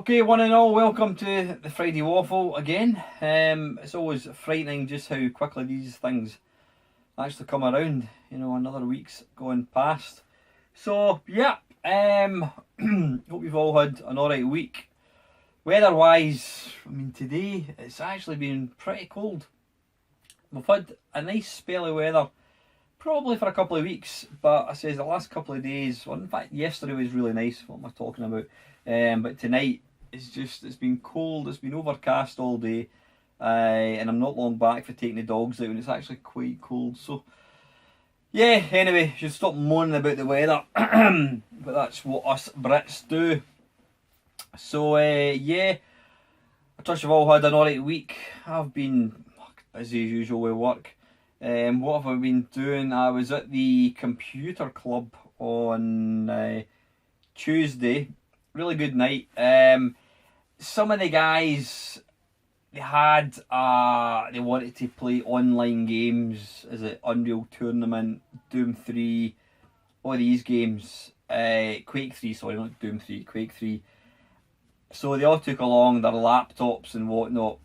Okay, one and all, welcome to the Friday Waffle again. It's always frightening just how quickly these things actually come around. You know, another week's gone past. So, yeah, hope you've all had an alright week. Weather-wise, I mean, today it's actually been pretty cold. We've had a nice spell of weather, probably for a couple of weeks, but I says the last couple of days, well, in fact, yesterday was really nice. What am I talking about? But tonight it's been cold. It's been overcast all day, and I'm not long back for taking the dogs out, and it's actually quite cold. So yeah. Anyway, should stop moaning about the weather, but that's what us Brits do. So yeah, I trust you've all had an alright week. I've been busy as usual with work. What have I been doing? I was at the computer club on Tuesday. Really good night. Some of the guys, they wanted to play online games. Is it Unreal Tournament, Doom 3, all these games. Quake 3, sorry, not Doom 3, Quake 3. So they all took along their laptops and whatnot.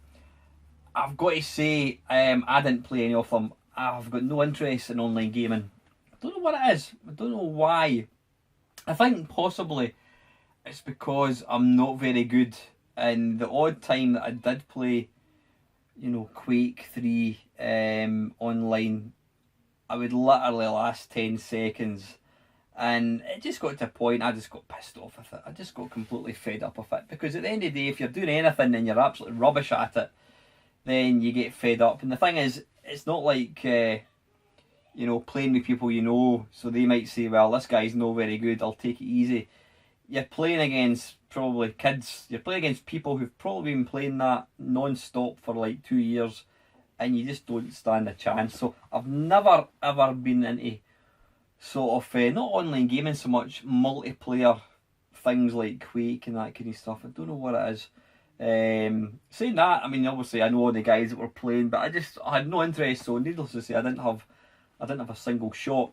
I've got to say, I didn't play any of them. I've got no interest in online gaming. I don't know what it is. I don't know why. I think possibly it's because I'm not very good. And the odd time that I did play, you know, Quake 3 online, I would literally last 10 seconds. And it just got to a point, I just got pissed off with it. I just got completely fed up with it. Because at the end of the day, if you're doing anything and you're absolutely rubbish at it, then you get fed up. And the thing is, it's not like, you know, playing with people you know, so they might say, well, this guy's not very good, I'll take it easy. You're playing against probably kids, you're playing against people who've probably been playing that non-stop for like 2 years, and you just don't stand a chance. So I've never ever been into sort of, not online gaming so much, multiplayer things like Quake and that kind of stuff. I don't know what it is. Saying that, I mean, obviously I know all the guys that were playing, but I had no interest. So needless to say, I didn't have a single shot.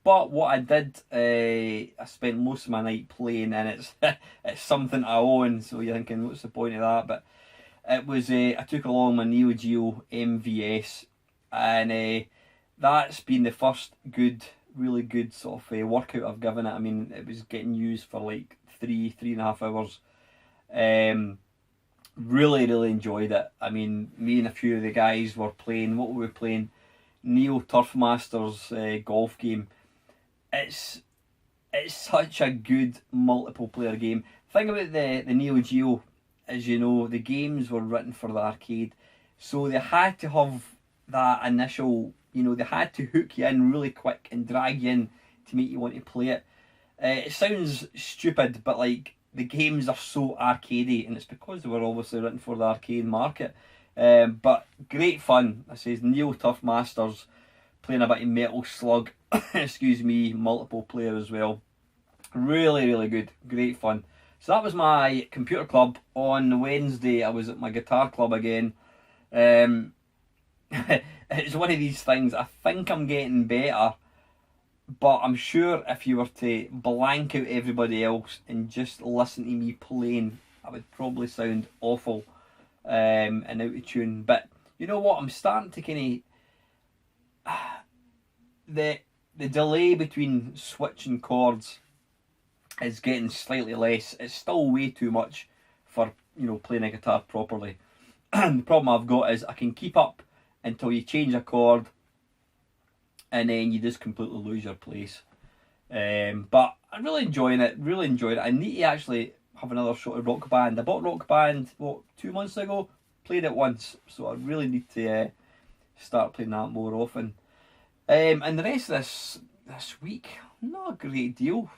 But what I did, I spent most of my night playing, and it's something I own. So you're thinking, what's the point of that? But it was, I took along my Neo Geo MVS, and that's been the first really good sort of workout I've given it. I mean, it was getting used for like three and a half hours. Really enjoyed it. I mean, me and a few of the guys were playing, what were we playing? Neo Turf Masters golf game. It's such a good multiple player game. The thing about the Neo Geo is, you know, the games were written for the arcade, so they had to have that initial, you know, they had to hook you in really quick and drag you in to make you want to play it. It sounds stupid, but like, the games are so arcadey, and it's because they were obviously written for the arcade market. But great fun. I says Neo Tough Masters, playing a bit of Metal Slug, excuse me, multiple player as well. Really good, great fun. So that was my computer club. On Wednesday I was at my guitar club again. It's one of these things, I think I'm getting better, but I'm sure if you were to blank out everybody else and just listen to me playing, I would probably sound awful and out of tune. But you know what? I'm starting to kind of the delay between switching chords is getting slightly less. It's still way too much for, you know, playing a guitar properly. The problem I've got is I can keep up until you change a chord, and then you just completely lose your place. But I'm really enjoying it, I need to actually have another shot at Rock Band. I bought Rock Band, 2 months ago? Played it once, so I really need to start playing that more often. And the rest of this week, not a great deal.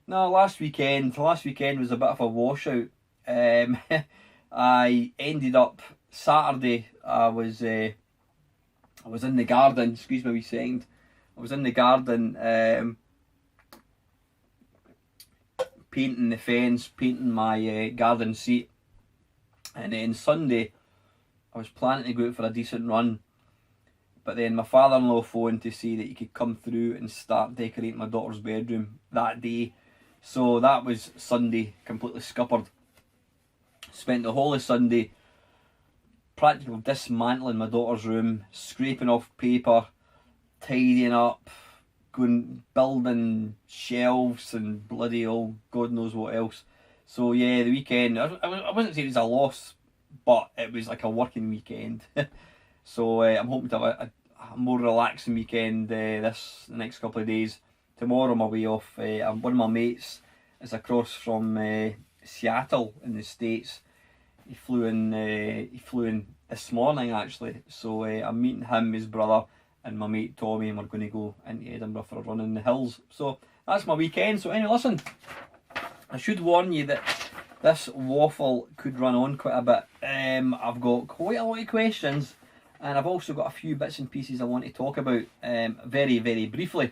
No, last weekend was a bit of a washout. I ended up, Saturday, I was in the garden, excuse me a wee second. I was in the garden painting the fence, painting my garden seat. And then Sunday, I was planning to go out for a decent run. But then my father-in-law phoned to say that he could come through and start decorating my daughter's bedroom that day. So that was Sunday, completely scuppered. Spent the whole of Sunday practically dismantling my daughter's room, scraping off paper, tidying up, going building shelves and bloody old God knows what else. So yeah, the weekend, I wouldn't say it was a loss, but it was like a working weekend. So I'm hoping to have a more relaxing weekend the next couple of days. Tomorrow I'm away off. One of my mates is across from Seattle in the States. He flew in. He flew in this morning actually. So I'm meeting him, his brother, and my mate Tommy, and we're going to go into Edinburgh for a run in the hills. So that's my weekend. So anyway, listen, I should warn you that this waffle could run on quite a bit. I've got quite a lot of questions, and I've also got a few bits and pieces I want to talk about very, very briefly.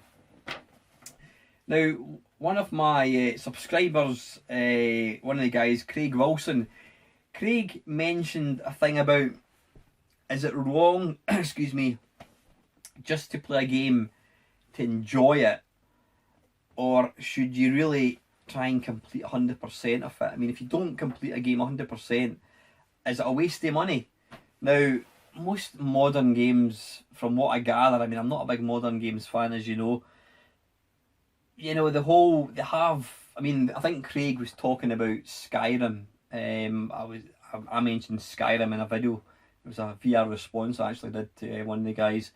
Now, one of my subscribers, one of the guys, Craig Wilson, Craig mentioned a thing about, is it wrong, excuse me, just to play a game to enjoy it, or should you really try and complete 100% of it? I mean, if you don't complete a game 100%, is it a waste of money? Now, most modern games, from what I gather, I mean, I'm not a big modern games fan, as you know. You know, I think Craig was talking about Skyrim. I mentioned Skyrim in a video. It was a VR response I actually did to one of the guys.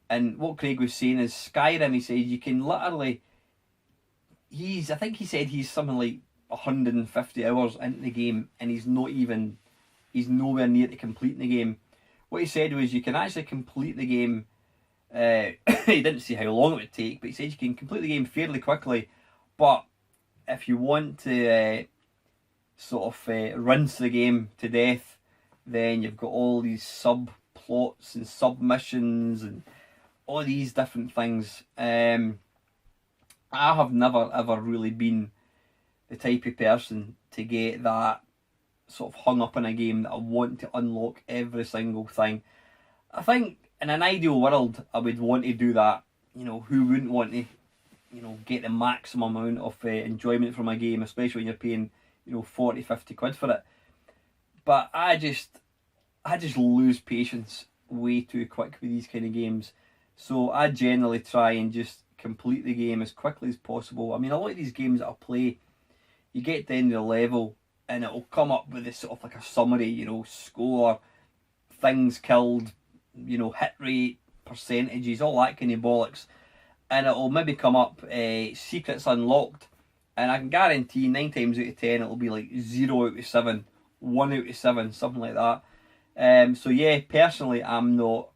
And what Craig was saying is Skyrim, he said, you can literally, I think he said he's something like 150 hours into the game, and he's nowhere near to completing the game. What he said was you can actually complete the game. He didn't say how long it would take, but he said you can complete the game fairly quickly. But if you want to rinse the game to death, then you've got all these subplots and submissions and all these different things. I have never ever really been the type of person to get that sort of hung up in a game that I want to unlock every single thing. I think in an ideal world I would want to do that. You know, who wouldn't want to, get the maximum amount of enjoyment from a game, especially when you're paying, 40, 50 quid for it. But I just lose patience way too quick with these kind of games. So I generally try and just complete the game as quickly as possible. I mean, a lot of these games that I play, you get to the end of the level and it'll come up with this sort of like a summary, score, things killed, hit rate, percentages, all that kind of bollocks. And it'll maybe come up secrets unlocked, and I can guarantee 9 times out of 10 it'll be like 0 out of 7, 1 out of 7, something like that. So yeah, personally I've not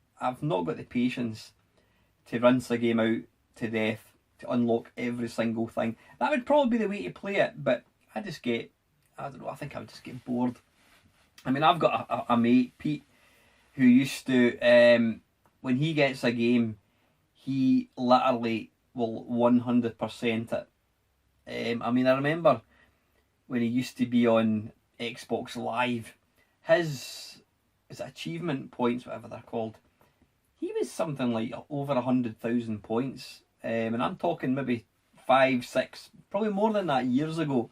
got the patience to rinse a game out to death to unlock every single thing. That would probably be the way to play it, but I think I would just get bored. I mean, I've got a mate, Pete, who used to, when he gets a game, he literally will 100% it. I mean, I remember when he used to be on Xbox Live, his achievement points, whatever they're called, he was something like over 100,000 points. And I'm talking maybe 5, 6, probably more than that years ago.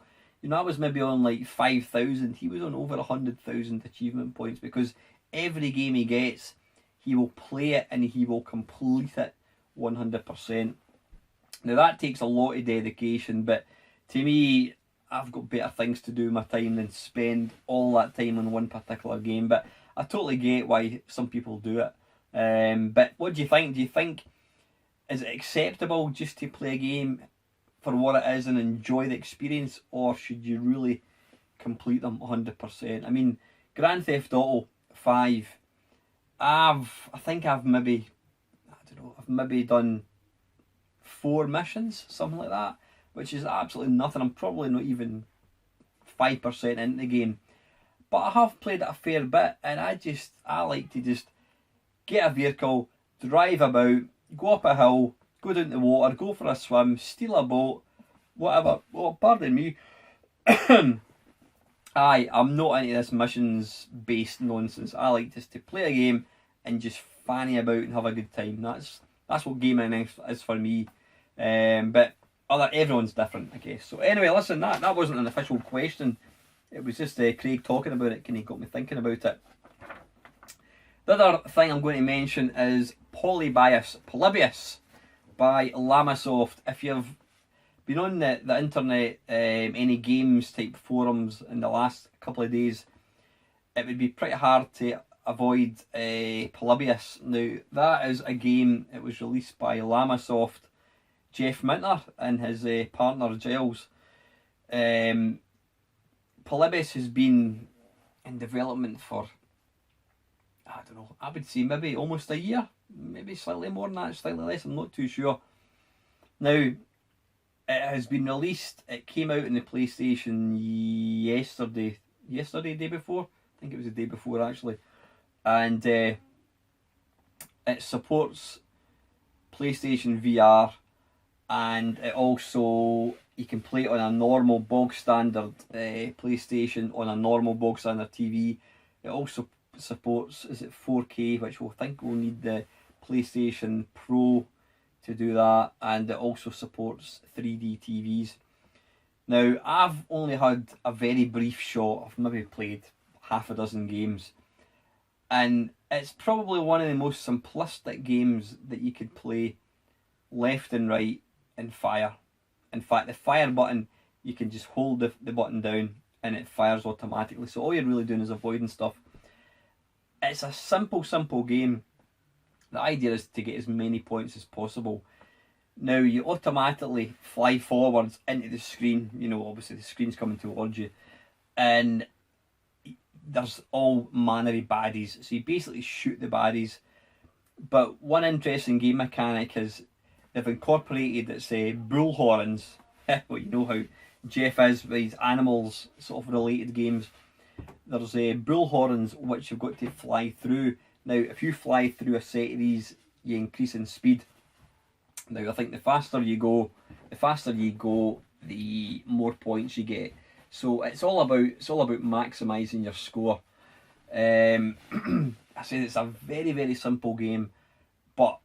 I was maybe on like 5,000. He was on over 100,000 achievement points because every game he gets, he will play it and he will complete it 100%. Now that takes a lot of dedication, but to me, I've got better things to do with my time than spend all that time on one particular game. But I totally get why some people do it. But what do you think? Do you think, is it acceptable just to play a game for what it is and enjoy the experience, or should you really complete them 100%? I mean, Grand Theft Auto 5, I've maybe done 4 missions, something like that, which is absolutely nothing. I'm probably not even 5% into the game, but I have played it a fair bit, and I like to just get a vehicle, drive about, go up a hill, go down the water, go for a swim, steal a boat, whatever. Oh, pardon me. I'm not into this missions based nonsense. I like just to play a game and just fanny about and have a good time. That's what gaming is for me. But everyone's different, I guess. So anyway, listen, that wasn't an official question. It was just Craig talking about it, kind of got me thinking about it. The other thing I'm going to mention is Polybius by Lamasoft. If you've been on the internet, any games type forums in the last couple of days, it would be pretty hard to avoid Polybius. Now, that is a game, it was released by Lamasoft, Jeff Minter and his partner Giles. Polybius has been in development for, I don't know, I would say maybe almost a year, maybe slightly more than that, slightly less, I'm not too sure. Now, it has been released, it came out in the PlayStation yesterday, day before? I think it was the day before actually. And it supports PlayStation VR, and it also, you can play it on a normal bog standard PlayStation, on a normal bog standard TV. It also supports, is it 4K, which we'll think we'll need the PlayStation Pro to do that, and it also supports 3D TVs. Now, I've only had a very brief shot, I've maybe played half a dozen games, and it's probably one of the most simplistic games that you could play left and right and fire. In fact, the fire button, you can just hold the button down and it fires automatically, so all you're really doing is avoiding stuff. It's a simple game. The idea is to get as many points as possible. Now, you automatically fly forwards into the screen, you know, obviously the screen's coming towards you, and there's all manner of baddies, so you basically shoot the baddies. But one interesting game mechanic is they've incorporated, it's bull horns. Well, you know how Jeff is with these animals sort of related games. There's bull horns which you've got to fly through. Now, if you fly through a set of these, you increase in speed. Now, I think the faster you go, the more points you get. So it's all about maximising your score. I said it's a very simple game, but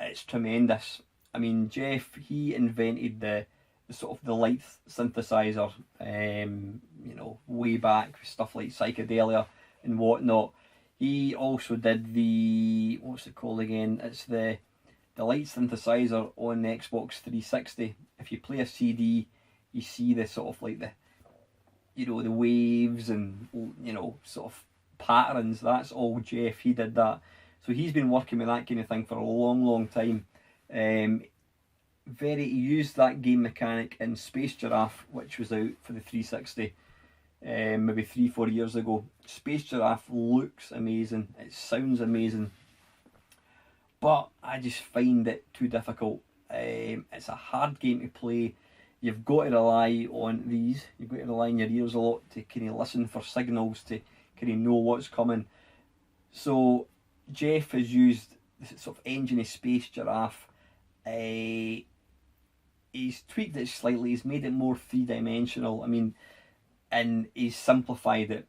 it's tremendous. I mean, Jeff, he invented the sort of the light synthesizer, you know, way back with stuff like Psychedelia and whatnot. He also did the, what's it called again? It's the light synthesizer on the Xbox 360. If you play a CD, you see the sort of like the, you know, the waves and, you know, sort of patterns. That's all Jeff, he did that. So he's been working with that kind of thing for a long time. He used that game mechanic in Space Giraffe, which was out for the 360 maybe 3-4 years ago. Space Giraffe looks amazing, it sounds amazing, but I just find it too difficult. It's a hard game to play. You've got to rely on these, you've got to rely on your ears a lot to kind of listen for signals, to kind of know what's coming. So Jeff has used this sort of engine of Space Giraffe. He's tweaked it slightly, he's made it more three-dimensional. I mean, and he's simplified it.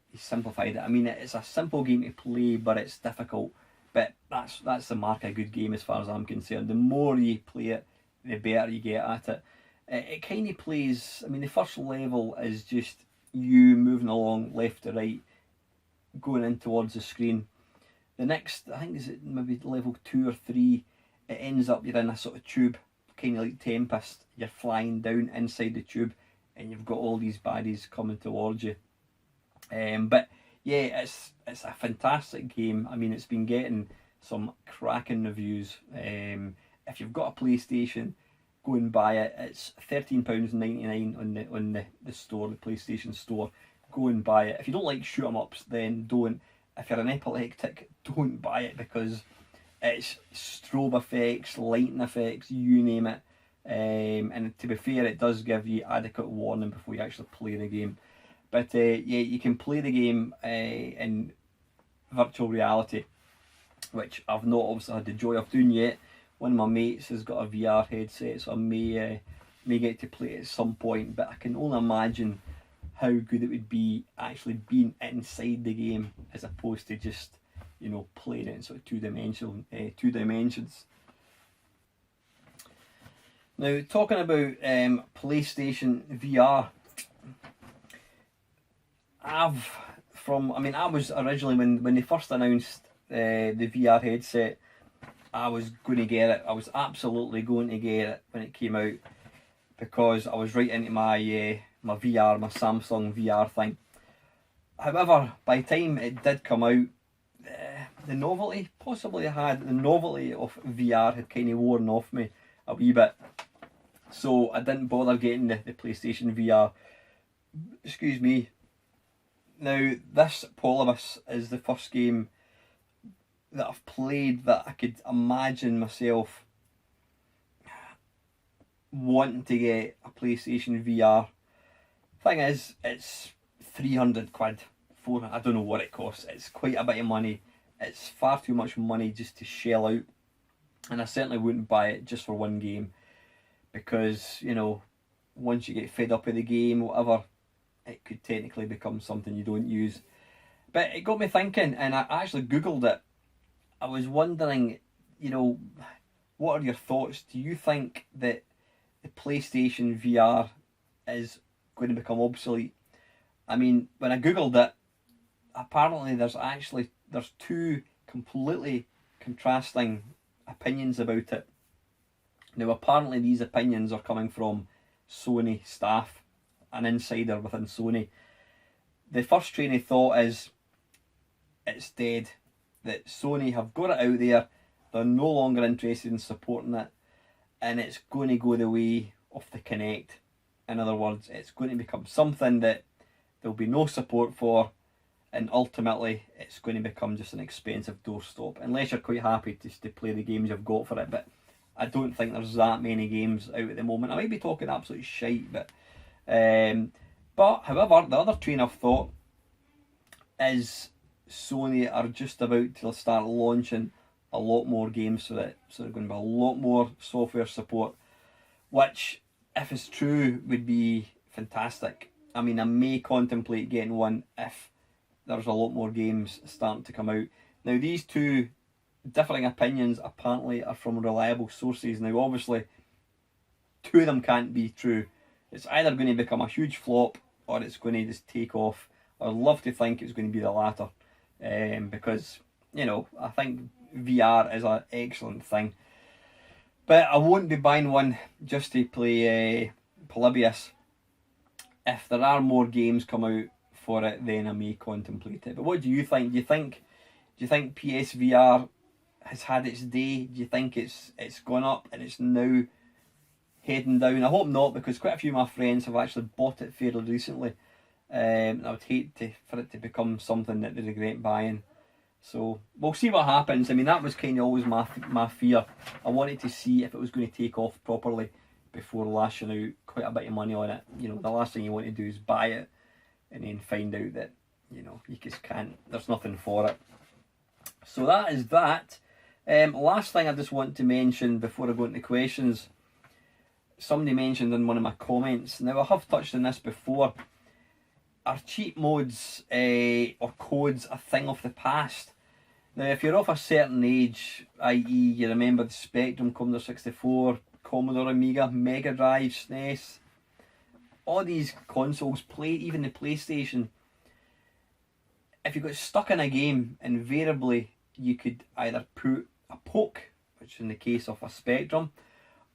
I mean, it's a simple game to play, but it's difficult. But that's the mark of a good game as far as I'm concerned. The more you play it, the better you get at it. It kind of plays, I mean, the first level is just you moving along left to right, going in towards the screen. The next, I think, is it maybe level 2 or 3, it ends up you're in a sort of tube, kind of like Tempest. You're flying down inside the tube and you've got all these baddies coming towards you. But yeah, it's a fantastic game. I mean, it's been getting some cracking reviews. If you've got a PlayStation, go and buy it. It's £13.99 on the store, the PlayStation store. Go and buy it. If you don't like shoot 'em ups, then don't. If you're an epileptic, don't buy it, because it's strobe effects, lighting effects, you name it. And to be fair, it does give you adequate warning before you actually play the game. But yeah, you can play the game in virtual reality, which I've not obviously had the joy of doing yet. One of my mates has got a VR headset, so I may get to play it at some point, but I can only imagine how good it would be actually being inside the game as opposed to just, you know, playing it in sort of two dimensions. Now, talking about PlayStation VR, I was originally, when they first announced the VR headset, I was going to get it. I was absolutely going to get it when it came out, because I was right into my VR, my Samsung VR thing. However, by the time it did come out, the novelty of VR had kind of worn off me a wee bit. So I didn't bother getting the PlayStation VR. Excuse me. Now, this Polybius is the first game that I've played that I could imagine myself wanting to get a PlayStation VR. Thing is, it's 300 quid. I don't know what it costs. It's quite a bit of money. It's far too much money just to shell out. And I certainly wouldn't buy it just for one game. Because, you know, once you get fed up with the game, whatever, it could technically become something you don't use. But it got me thinking, and I actually Googled it. I was wondering, you know, what are your thoughts? Do you think that the PlayStation VR is going to become obsolete? I mean, when I Googled it, apparently there's two completely contrasting opinions about it. Now, apparently these opinions are coming from Sony staff, an insider within Sony. The first train of thought is it's dead, that Sony have got it out there, they're no longer interested in supporting it, and it's going to go the way of the Kinect. In other words, it's going to become something that there'll be no support for, and ultimately it's going to become just an expensive doorstop, unless you're quite happy just to play the games you've got for it. But I don't think there's that many games out at the moment. I might be talking absolute shite, but however, the other train of thought is Sony are just about to start launching a lot more games for it, so there's going to be a lot more software support, which, if it's true, would be fantastic. I mean, I may contemplate getting one if there's a lot more games starting to come out. Now, these two differing opinions apparently are from reliable sources. Now, obviously, two of them can't be true. It's either going to become a huge flop or it's going to just take off. I'd love to think it's going to be the latter, because, you know, I think VR is an excellent thing. But I won't be buying one just to play Polybius. If there are more games come out for it, then I may contemplate it. But what do you think? Do you think PSVR has had its day? Do you think it's gone up and it's now heading down? I hope not, because quite a few of my friends have actually bought it fairly recently. And I would hate for it to become something that they regret buying. So we'll see what happens. I mean, that was kind of always my fear. I wanted to see if it was going to take off properly before lashing out quite a bit of money on it. You know, the last thing you want to do is buy it and then find out that, you know, you just can't, there's nothing for it. So that is that. Last thing I just want to mention before I go into questions, somebody mentioned in one of my comments, now I have touched on this before, are cheat modes or codes a thing of the past? Now, if you're of a certain age, i.e. you remember the Spectrum, Commodore 64, Commodore Amiga, Mega Drive, SNES, all these consoles, even the PlayStation, if you got stuck in a game, invariably you could either put a poke, which in the case of a Spectrum,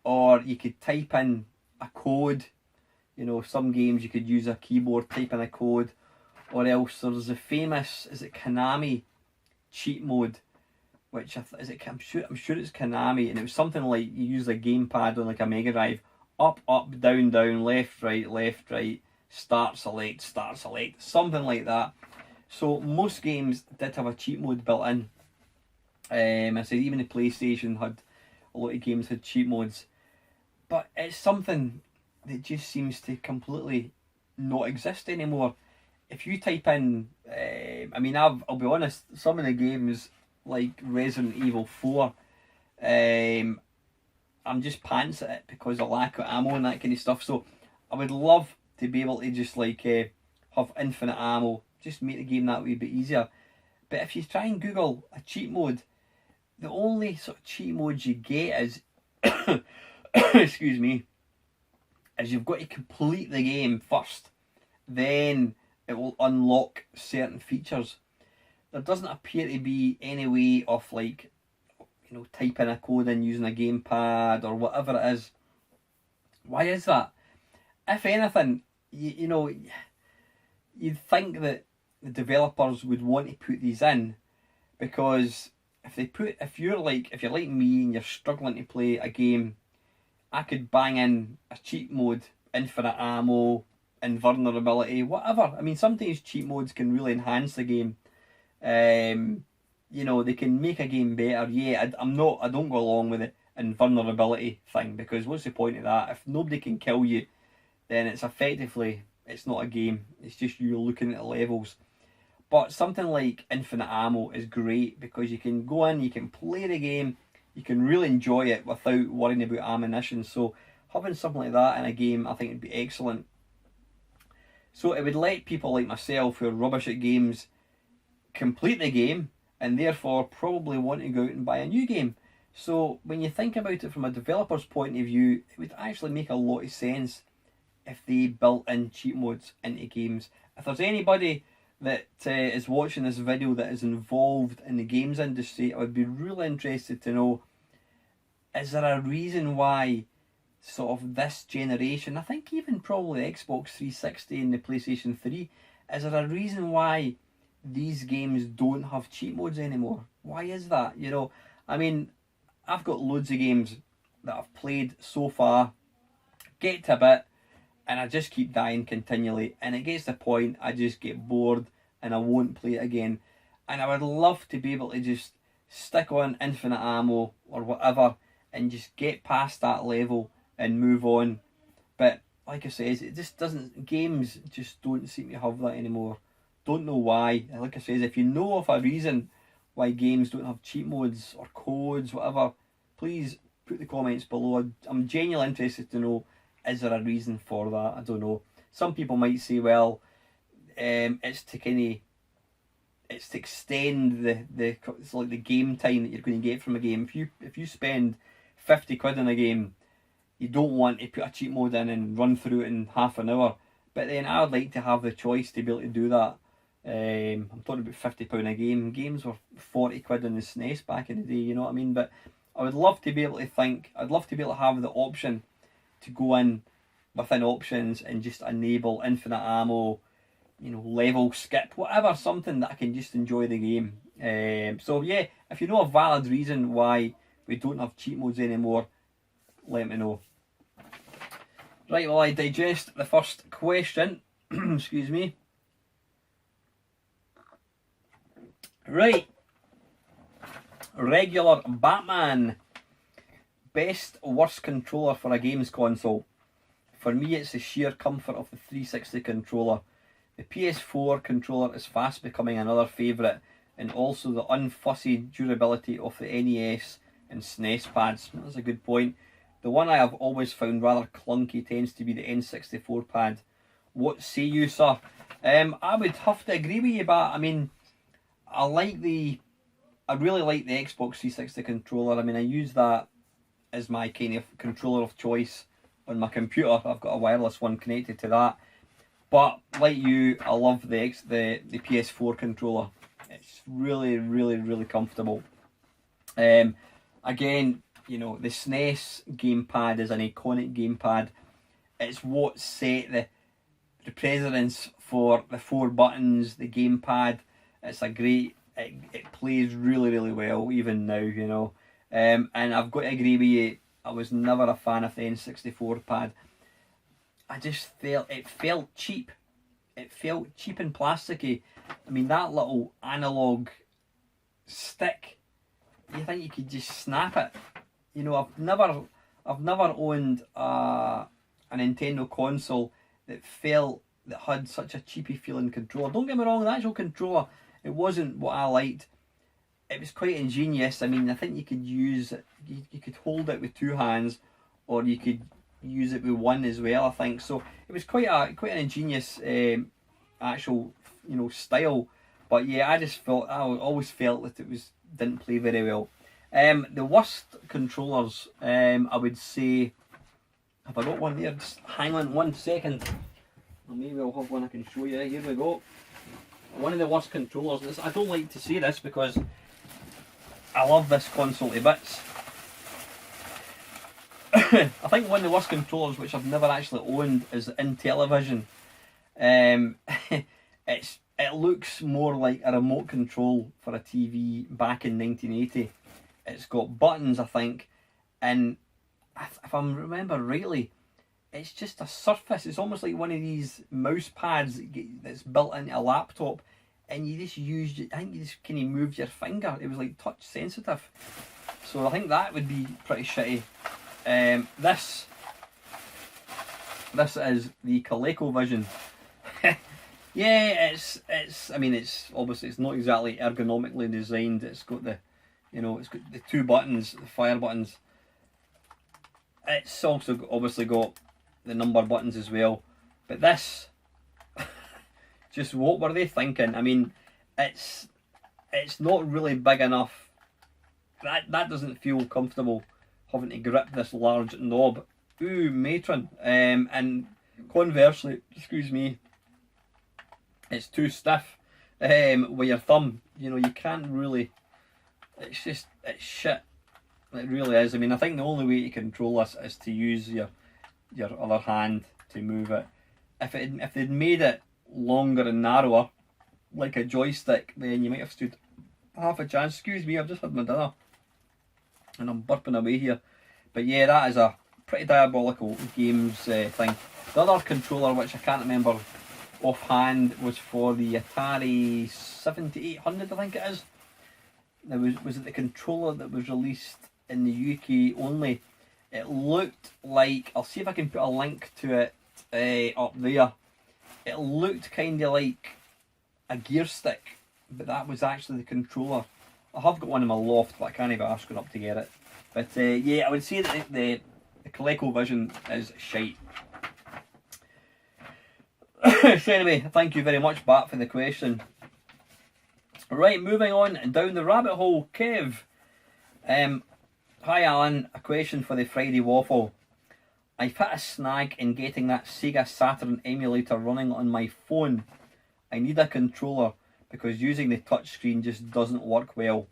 or you could type in a code. You know, some games you could use a keyboard, type in a code, or else there's the famous, is it Konami cheat mode, which I'm sure it's Konami, and it was something like you use a gamepad on like a Mega Drive, up, down, down, left, right, start, select, something like that. So most games did have a cheat mode built in. I said even the PlayStation had a lot of games had cheat modes, but it's something that just seems to completely not exist anymore. If you type in, I mean, I'll be honest, some of the games like Resident Evil 4, I'm just pants at it because of lack of ammo and that kind of stuff. So I would love to be able to just like have infinite ammo, just make the game that wee bit easier. But if you try and Google a cheat mode, the only sort of cheat modes you get is excuse me, is you've got to complete the game first. Then it will unlock certain features. There doesn't appear to be any way of, like, you know, typing a code in using a gamepad or whatever it is. Why is that? If anything, you know, you'd think that the developers would want to put these in, because if you're like me and you're struggling to play a game, I could bang in a cheat mode, infinite ammo, invulnerability, whatever. I mean, sometimes cheat modes can really enhance the game. You know, they can make a game better. Yeah, I don't go along with the invulnerability thing, because what's the point of that? If nobody can kill you, then it's not a game. It's just you looking at the levels. But something like infinite ammo is great, because you can go in, you can play the game, you can really enjoy it without worrying about ammunition. So having something like that in a game, I think would be excellent. So it would let people like myself, who are rubbish at games, complete the game, and therefore probably want to go out and buy a new game. So when you think about it from a developer's point of view, it would actually make a lot of sense if they built in cheat modes into games. If there's anybody that is watching this video that is involved in the games industry, I would be really interested to know, is there a reason why sort of this generation, I think even probably the Xbox 360 and the PlayStation 3, is there a reason why these games don't have cheat modes anymore? Why is that? You know, I mean, I've got loads of games that I've played so far, get to a bit, and I just keep dying continually, and it gets to the point I just get bored and I won't play it again. And I would love to be able to just stick on infinite ammo or whatever and just get past that level and move on. But like I says, it just doesn't, games just don't seem to have that anymore. Don't know why. Like I says, if you know of a reason why games don't have cheat modes or codes, whatever, please put the comments below. I'm genuinely interested to know, is there a reason for that? I don't know. Some people might say, well, it's to extend it's like the game time that you're going to get from a game. If you spend 50 quid on a game, you don't want to put a cheat mode in and run through it in half an hour. But then I would like to have the choice to be able to do that. I'm talking about £50 a game. Games were 40 quid on the SNES back in the day, you know what I mean? But I would love to be able to I'd love to be able to have the option to go in within options and just enable infinite ammo, you know, level skip, whatever, something that I can just enjoy the game. So yeah, if you know a valid reason why we don't have cheat modes anymore, let me know. Right, well, I digest the first question. Excuse me. Right. Regular Batman. Best worst controller for a games console. For me, it's the sheer comfort of the 360 controller. The PS4 controller is fast becoming another favourite, and also the unfussy durability of the NES and SNES pads. That's a good point. The one I have always found rather clunky tends to be the N64 pad. What say you, sir? I would have to agree with you, but I mean, I really like the Xbox 360 controller. I mean, I use that as my kind of controller of choice on my computer. I've got a wireless one connected to that. But like you, I love the PS4 controller. It's really, really, really comfortable. Again, you know, the SNES gamepad is an iconic gamepad. It's what set the precedence for the 4 buttons, the gamepad. It's a great, it plays really, really well even now, you know. And I've got to agree with you, I was never a fan of the N64 pad. I just it felt cheap. It felt cheap and plasticky. I mean, that little analog stick, you think you could just snap it. You know, I've never owned a Nintendo console that had such a cheapy feeling controller. Don't get me wrong, the actual controller, it wasn't what I liked. It was quite ingenious. I mean, I think you could use it, you could hold it with 2 hands, or you could use it with 1 as well, I think. So it was quite an ingenious actual, you know, style. But yeah, I always felt that didn't play very well. The worst controllers, I would say, Have I got one there? Just hang on 1 second. Or maybe I'll have one I can show you. Here we go. One of the worst controllers. I don't like to say this because I love this console to bits. I think one of the worst controllers which I've never actually owned is in television. It looks more like a remote control for a TV back in 1980. It's got buttons, I think, and if I remember rightly, it's just a surface. It's almost like one of these mouse pads that's built into a laptop, and you just use. I think you just kind of move your finger. It was like touch sensitive, so I think that would be pretty shitty. This is the ColecoVision. Yeah, it's. I mean, it's obviously it's not exactly ergonomically designed. It's got the, it's got the 2 buttons, the fire buttons. It's also obviously got the number buttons as well. But this, just what were they thinking? I mean, it's not really big enough. That doesn't feel comfortable having to grip this large knob. Ooh, matron. And conversely, excuse me, it's too stiff with your thumb. You can't really. It's shit. It really is. I mean, I think the only way to control this is to use your other hand to move it. If they'd made it longer and narrower, like a joystick, then you might have stood half a chance. Excuse me, I've just had my dinner and I'm burping away here. But yeah, that is a pretty diabolical games thing. The other controller, which I can't remember offhand, was for the Atari 7800, I think it is. Was it the controller that was released in the UK only? It looked like, I'll see if I can put a link to it up there. It looked kind of like a gear stick, but that was actually the controller. I have got one in my loft, but I can't even ask going up to get it. But yeah, I would say that the ColecoVision is shite. So anyway, thank you very much, Bat, for the question. Right, moving on down the rabbit hole, Kev. Hi Alan, a question for the Friday Waffle. I've hit a snag in getting that Sega Saturn emulator running on my phone. I need a controller because using the touchscreen just doesn't work well.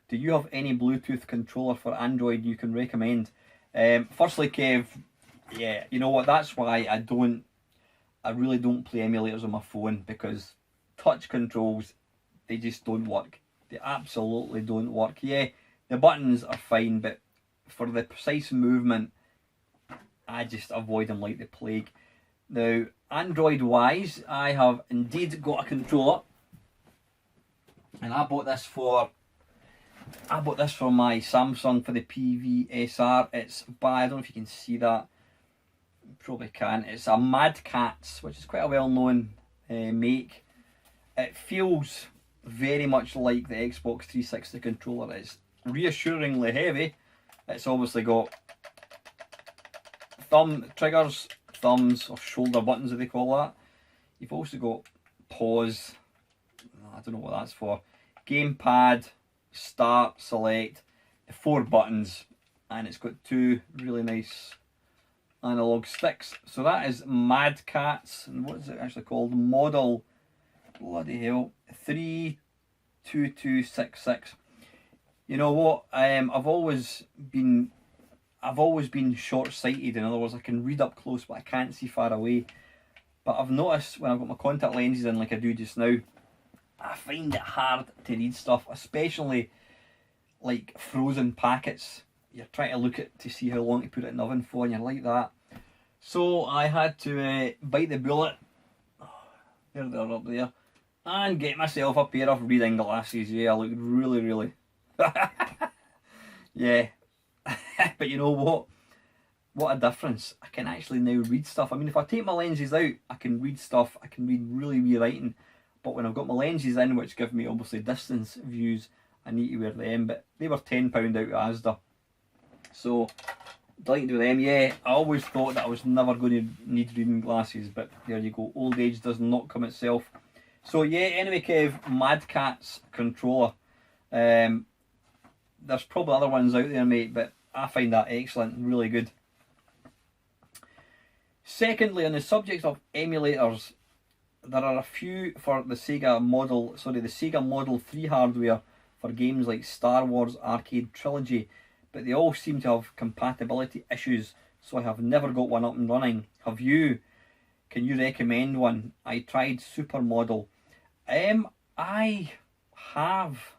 Do you have any Bluetooth controller for Android you can recommend? Firstly, Kev, yeah, you know what, that's why I really don't play emulators on my phone, because touch controls, they just don't work. They absolutely don't work. Yeah, the buttons are fine, but for the precise movement, I just avoid them like the plague. Now, Android wise, I have indeed got a controller, and I bought this for my Samsung for the PVSR. It's by, I don't know if you can see that, you probably can. It's a Mad Catz, which is quite a well-known make. It feels very much like the Xbox 360 controller. It's reassuringly heavy. It's obviously got triggers, thumbs or shoulder buttons, as they call that. You've also got pause, I don't know what that's for, gamepad, start, select, the 4 buttons, and it's got 2 really nice analog sticks. So that is Mad Catz, and what is it actually called? Model, bloody hell, 32266. You know what? I've always been short-sighted. In other words, I can read up close, but I can't see far away. But I've noticed when I've got my contact lenses in, like I do just now, I find it hard to read stuff, especially like frozen packets. You're trying to look at to see how long to put it in the oven for, and you're like that. So I had to bite the bullet. There they are up there, and get myself a pair of reading glasses. Yeah, I look really yeah. But you know what? What a difference. I can actually now read stuff. I mean, if I take my lenses out, I can read stuff. I can read really wee writing. But when I've got my lenses in, which give me obviously distance views, I need to wear them. But they were £10 out of Asda. So, delighted with them. Yeah, I always thought that I was never going to need reading glasses. But there you go. Old age does not come itself. So yeah, anyway, Kev, Mad Catz controller. There's probably other ones out there, mate, but I find that excellent, really good. Secondly, on the subject of emulators, there are a few for the Sega Model 3 hardware for games like Star Wars Arcade Trilogy, but they all seem to have compatibility issues, so I have never got one up and running. Have you? Can you recommend one? I tried Super Model. I have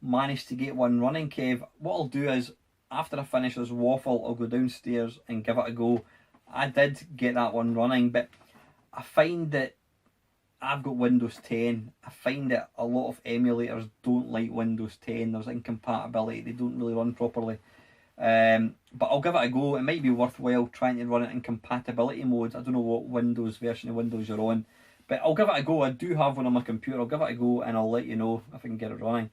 managed to get one running, Kev. What I'll do is, after I finish this waffle, I'll go downstairs and give it a go. I did get that one running, but I find that I've got Windows 10. I find that a lot of emulators don't like Windows 10. There's incompatibility. They don't really run properly. But I'll give it a go. It might be worthwhile trying to run it in compatibility modes. I don't know what Windows version of Windows you're on, but I'll give it a go. I do have one on my computer. I'll give it a go and I'll let you know if I can get it running.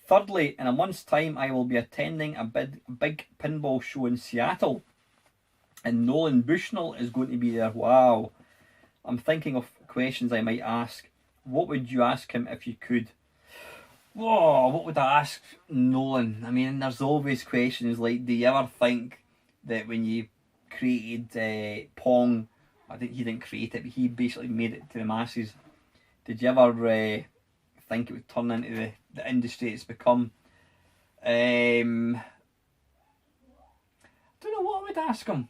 Thirdly, in a month's time, I will be attending a big pinball show in Seattle, and Nolan Bushnell is going to be there. Wow. I'm thinking of questions I might ask. What would you ask him if you could? Whoa, what would I ask Nolan? I mean, there's always questions like, do you ever think that when you created Pong, I think he didn't create it, but he basically made it to the masses. Did you ever think it would turn into the industry it's become? I don't know what I would ask him.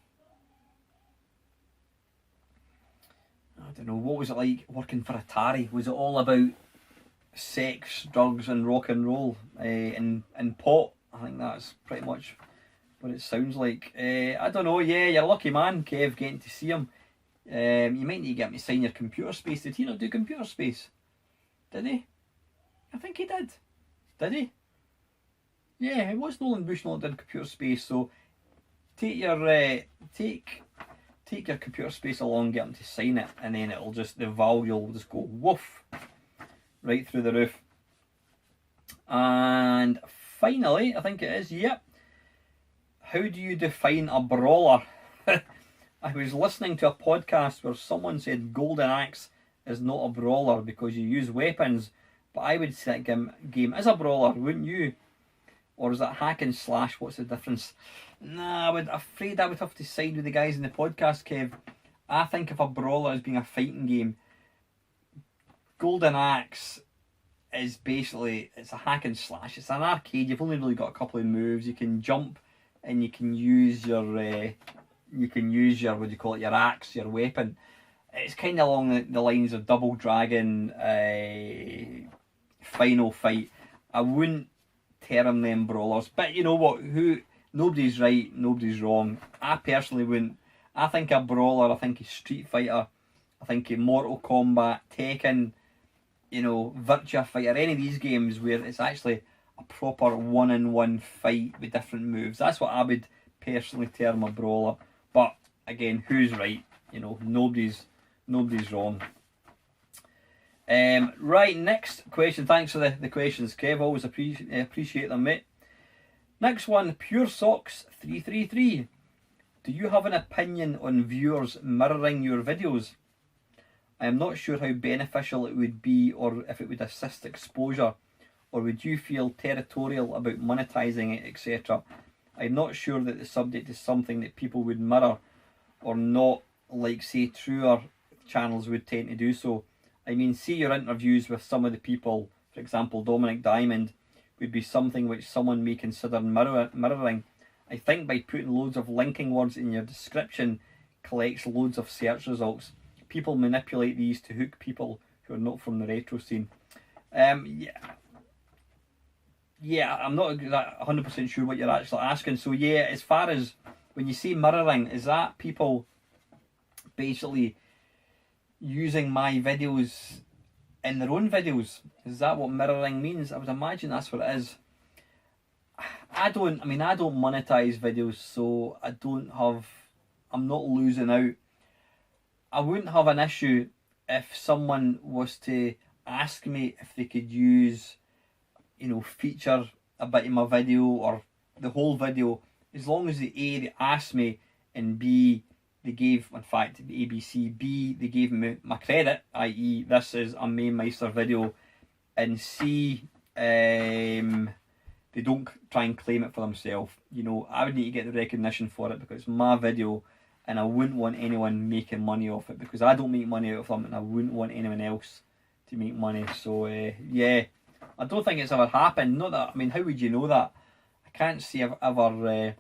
I don't know, what was it like working for Atari? Was it all about sex, drugs and rock and roll and pot? I think that's pretty much what it sounds like. I don't know, yeah, you're a lucky man, Kev, getting to see him. You might need to get him to sign your computer space. Did he not do computer space? Did he? I think he did. Did he? Yeah, it was Nolan Bushnell that did computer space, so take your take your computer space along, get them to sign it, and then it'll just, the value will just go woof right through the roof. And finally, I think it is, yep. How do you define a brawler? I was listening to a podcast where someone said Golden Axe is not a brawler because you use weapons, but I would say that game is a brawler, wouldn't you? Or is it hack and slash? What's the difference? Nah, afraid I would have to side with the guys in the podcast, Kev. I think of a brawler as being a fighting game. Golden Axe is basically, it's a hack and slash. It's an arcade. You've only really got a couple of moves. You can jump and you can use your what do you call it, your axe, your weapon. It's kind of along the lines of Double Dragon, Final Fight. I wouldn't term them brawlers, but you know what? Nobody's right, nobody's wrong. I personally wouldn't. I think a brawler, I think a Street Fighter, I think a Mortal Kombat, Tekken, Virtua Fighter, any of these games where it's actually a proper one-on-one fight with different moves. That's what I would personally term a brawler. But again, who's right? Nobody's wrong. Right, next question. Thanks for the questions, Kev. Always appreciate them, mate. Next one, Pure Socks 333. Do you have an opinion on viewers mirroring your videos? I am not sure how beneficial it would be or if it would assist exposure, or would you feel territorial about monetizing it, etc. I'm not sure that the subject is something that people would mirror or not, like say truer channels would tend to do so. I mean, see your interviews with some of the people, for example Dominic Diamond, would be something which someone may consider mirroring. I think by putting loads of linking words in your description collects loads of search results. People manipulate these to hook people who are not from the retro scene. Yeah, I'm not 100% sure what you're actually asking. So yeah, as far as when you say mirroring, is that people basically using my videos in their own videos? Is that what mirroring means? I would imagine that's what it is. I don't monetize videos, so I'm not losing out. I wouldn't have an issue if someone was to ask me if they could use, feature a bit of my video or the whole video, as long as they asked me, and B, they gave, in fact, the ABC, B, they gave me my credit, i.e. this is a Mainmeister video, and C, they don't try and claim it for themselves. I would need to get the recognition for it because it's my video, and I wouldn't want anyone making money off it, because I don't make money out of them, and I wouldn't want anyone else to make money. So yeah, I don't think it's ever happened. Not that, I mean, how would you know that? I can't say I've ever.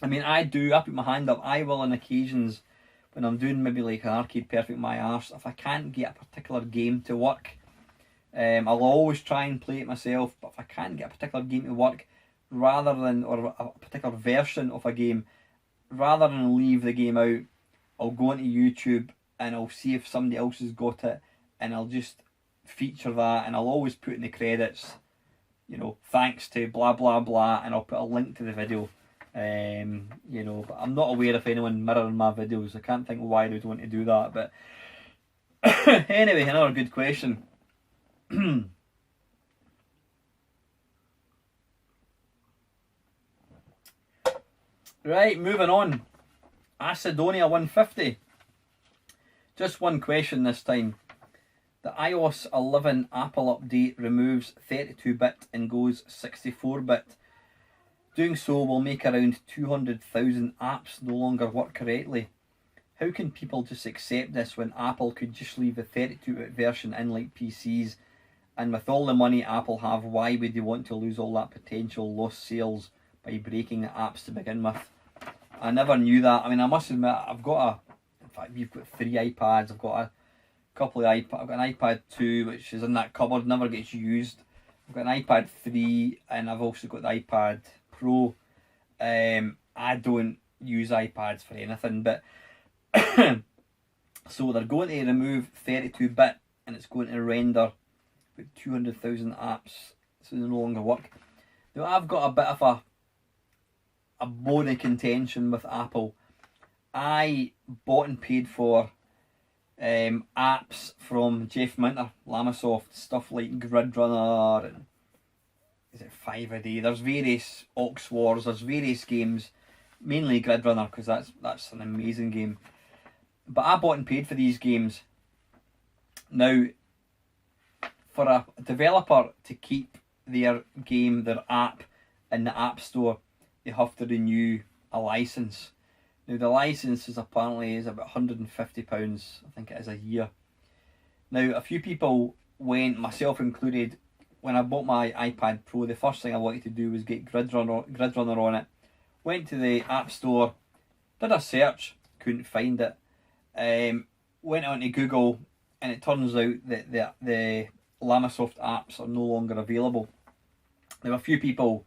I mean, I put my hand up. I will on occasions, when I'm doing maybe like an Arcade Perfect My Arse, if I can't get a particular game to work, I'll always try and play it myself. But if I can't get a particular game to work, rather than, or a particular version of a game, rather than leave the game out, I'll go into YouTube and I'll see if somebody else has got it, and I'll just feature that, and I'll always put in the credits, you know, thanks to blah blah blah, and I'll put a link to the video. You know, but I'm not aware if anyone mirroring my videos. I can't think why they'd want to do that, but anyway, another good question. Right, moving on. Acidonia 150. Just one question this time. The iOS 11 Apple update removes 32-bit and goes 64-bit. Doing so will make around 200,000 apps no longer work correctly. How can people just accept this when Apple could just leave the 32-bit version in like PCs? And with all the money Apple have, why would they want to lose all that potential lost sales by breaking the apps to begin with? I never knew that. I mean, I must admit, in fact, we've got 3 iPads. I've got a couple of iPads. I've got an iPad 2, which is in that cupboard, never gets used. I've got an iPad 3, and I've also got the iPad Pro. I don't use iPads for anything, but so they're going to remove 32-bit, and it's going to render about 200,000 apps, so they no longer work. Now, I've got a bit of a bone of contention with Apple. I bought and paid for apps from Jeff Minter, Lamasoft, stuff like Grid Runner and is it 5 a Day? There's various Ox Wars, there's various games, mainly Grid Runner, because that's an amazing game. But I bought and paid for these games. Now, for a developer to keep their game, their app in the App Store, they have to renew a license. Now the license is apparently about £150, I think it is, a year. Now a few people went, myself included, when I bought my iPad Pro, the first thing I wanted to do was get Grid Runner on it. Went to the App Store, did a search, couldn't find it. Went onto Google, and it turns out that the Lamasoft apps are no longer available. Now a few people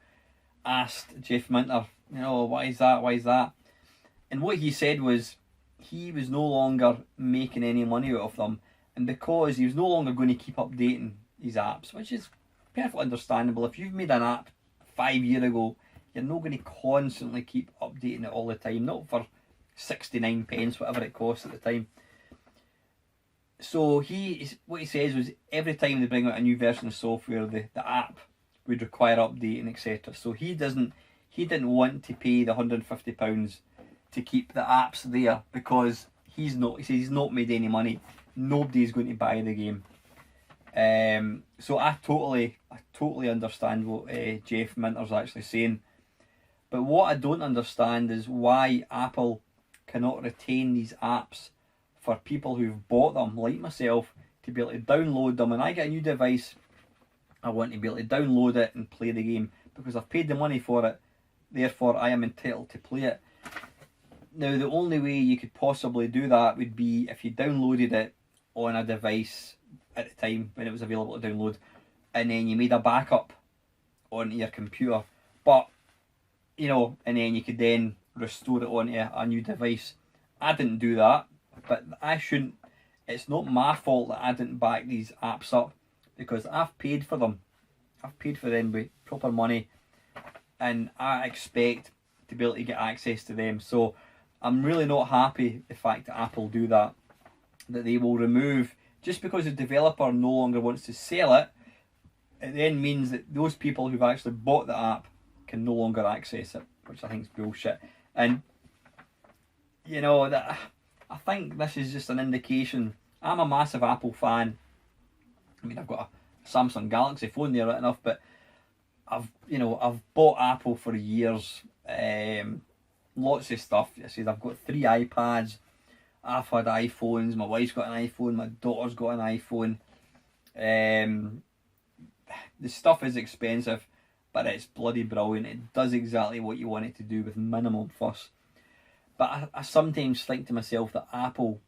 asked Jeff Minter, you know, why is that? And what he said was he was no longer making any money out of them, and because he was no longer going to keep updating his apps, which is perfectly understandable. If you've made an app 5 years ago, you're not going to constantly keep updating it all the time, not for 69 pence, whatever it costs at the time. So what he says was every time they bring out a new version of software, the app would require updating, etc. So he didn't want to pay the £150 to keep the apps there, because he says he's not made any money. Nobody's going to buy the game. So I totally understand what Jeff Minter's actually saying. But what I don't understand is why Apple cannot retain these apps for people who've bought them, like myself, to be able to download them. When I get a new device, I want to be able to download it and play the game, because I've paid the money for it, therefore I am entitled to play it. Now the only way you could possibly do that would be if you downloaded it on a device at the time when it was available to download, and then you made a backup onto your computer. But, you know, and then you could then restore it onto a new device. I didn't do that, but I shouldn't. It's not my fault that I didn't back these apps up, because I've paid for them. I've paid for them with proper money, and I expect to be able to get access to them. So I'm really not happy the fact that Apple do that they will remove, just because the developer no longer wants to sell it. It then means that those people who've actually bought the app can no longer access it, which I think is bullshit. And you know, that I think this is just an indication. I'm a massive Apple fan. I mean, I've got a Samsung Galaxy phone there right enough, but I've bought Apple for years. lots of stuff. I said I've got 3 iPads, I've had iPhones, my wife's got an iPhone, my daughter's got an iPhone. The stuff is expensive, but it's bloody brilliant. It does exactly what you want it to do with minimum fuss. But I sometimes think to myself that Apple,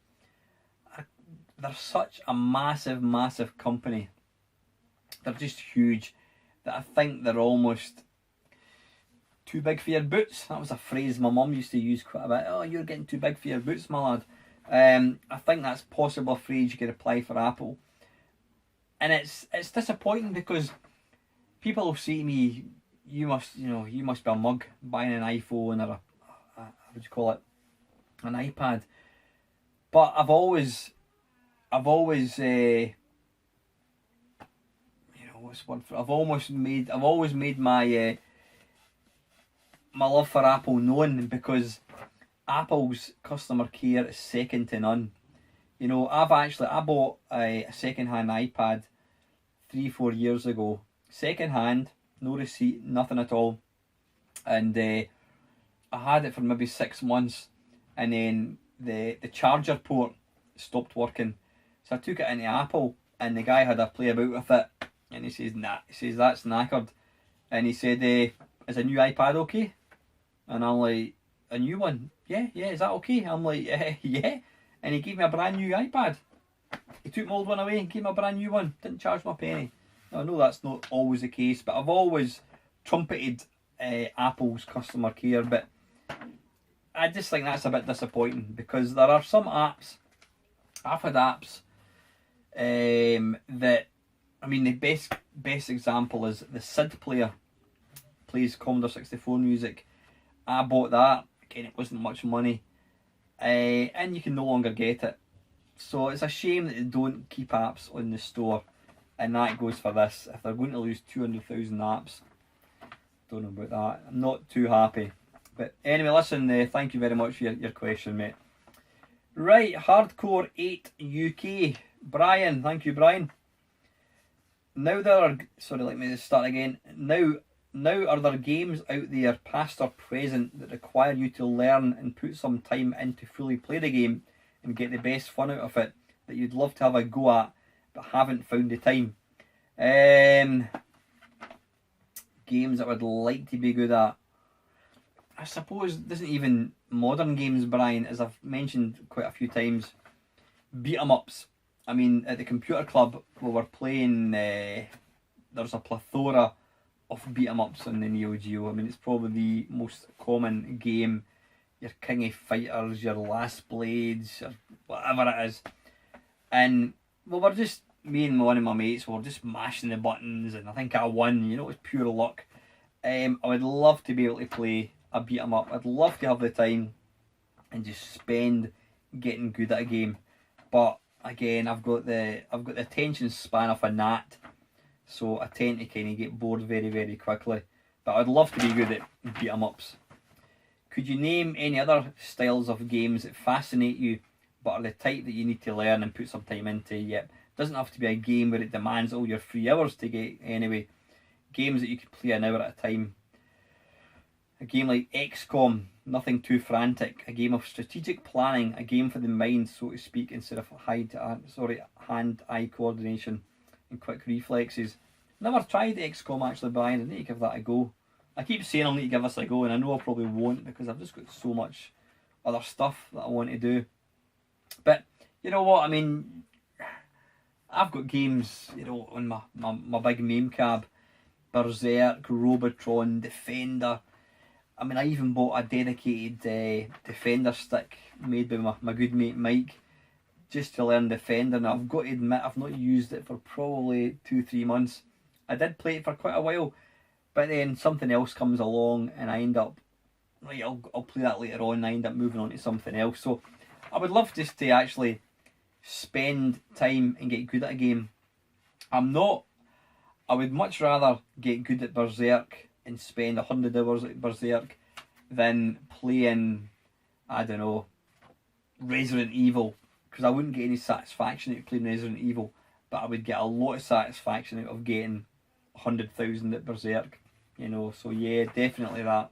they're such a massive, massive company. They're just huge that I think they're almost too big for your boots. That was a phrase my mum used to use quite a bit. Oh, you're getting too big for your boots, my lad. I think that's possibly a phrase you could apply for Apple. And it's disappointing because people will say to me, you must be a mug buying an iPhone or what do you call it, an iPad. But I've always I've always made my my love for Apple known, because Apple's customer care is second to none. You know, I bought a second-hand iPad 3-4 years ago, second-hand, no receipt, nothing at all, and I had it for maybe 6 months, and then the charger port stopped working, so I took it into Apple, and the guy had a play about with it, and he says, nah, he says, that's knackered, and he said, is a new iPad okay? And I'm like, a new one? Yeah, is that okay? I'm like, yeah. And he gave me a brand new iPad. He took my old one away and gave me a brand new one. Didn't charge me a penny. Now, I know that's not always the case, but I've always trumpeted Apple's customer care, but I just think that's a bit disappointing, because there are some apps, I've had apps that, I mean, the best example is the SID player, plays Commodore 64 music. I bought that, again it wasn't much money, and you can no longer get it. So it's a shame that they don't keep apps on the store, and that goes for this. If they're going to lose 200,000 apps, don't know about that. I'm not too happy. But anyway, listen, thank you very much for your question, mate. Right, Hardcore 8 UK. Brian, thank you, Brian. Now there are, sorry, let me just start again. Now are there games out there, past or present, that require you to learn and put some time in to fully play the game and get the best fun out of it, that you'd love to have a go at but haven't found the time? Games that I would like to be good at, I suppose, it isn't even modern games, Brian, as I've mentioned quite a few times. Beat 'em ups. I mean, at the computer club we were playing, there's a plethora of beat 'em ups on the Neo Geo. I mean, it's probably the most common game. Your King of Fighters, your Last Blades, or whatever it is. And we were just, me and one of my mates were just mashing the buttons, and I think I won. You know, it was pure luck. I would love to be able to play a beat 'em up. I'd love to have the time and just spend getting good at a game. But again, I've got the attention span of a gnat, so I tend to kind of get bored very, very quickly. But I'd love to be good at beat 'em ups. Could you name any other styles of games that fascinate you, but are the type that you need to learn and put some time into? Yep, doesn't have to be a game where it demands all your 3 hours to get anyway. Games that you could play an hour at a time. A game like XCOM, nothing too frantic. A game of strategic planning, a game for the mind, so to speak, instead of hand-eye coordination and quick reflexes. Never tried XCOM actually, Brian. I need to give that a go. I keep saying I'll need to give this a go, and I know I probably won't, because I've just got so much other stuff that I want to do. But you know what, I mean, I've got games, you know, on my big name cab. Berserk, Robotron, Defender. I mean, I even bought a dedicated Defender stick made by my good mate Mike, just to learn Defender. Now, I've got to admit, I've not used it for probably 2-3 months. I did play it for quite a while, but then something else comes along and I end up, right, I'll play that later on, and I end up moving on to something else. So I would love just to actually spend time and get good at a game. I would much rather get good at Berserk and spend 100 hours at Berserk than playing, I don't know, Resident Evil, because I wouldn't get any satisfaction out of playing Resident Evil, but I would get a lot of satisfaction out of getting 100,000 at Berserk, you know. So yeah, definitely that.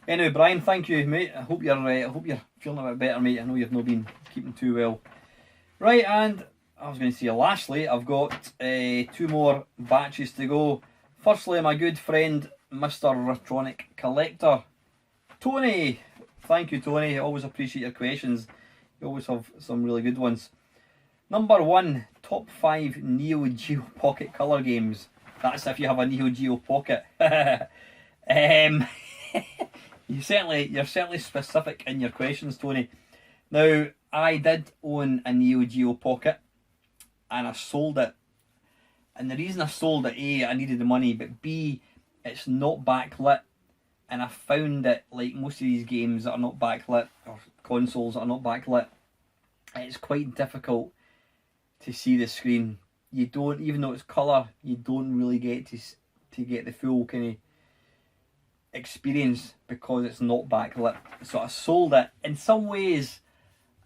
Anyway, Brian, thank you, mate. I hope you're feeling a bit better, mate. I know you've not been keeping too well. Right, and I was going to say, lastly, I've got 2 more batches to go. Firstly, my good friend, Mr. Retronic Collector, Tony. Thank you, Tony. I always appreciate your questions. You always have some really good ones. Number 1, top 5 Neo Geo Pocket colour games. That's if you have a Neo Geo Pocket. You're certainly specific in your questions, Tony. Now, I did own a Neo Geo Pocket, and I sold it. And the reason I sold it, A, I needed the money, but B, it's not backlit. And I found that, like most of these games that are not backlit, or consoles that are not backlit, it's quite difficult to see the screen. You don't, even though it's colour, you don't really get to get the full kind of experience because it's not backlit. So I sold it. In some ways,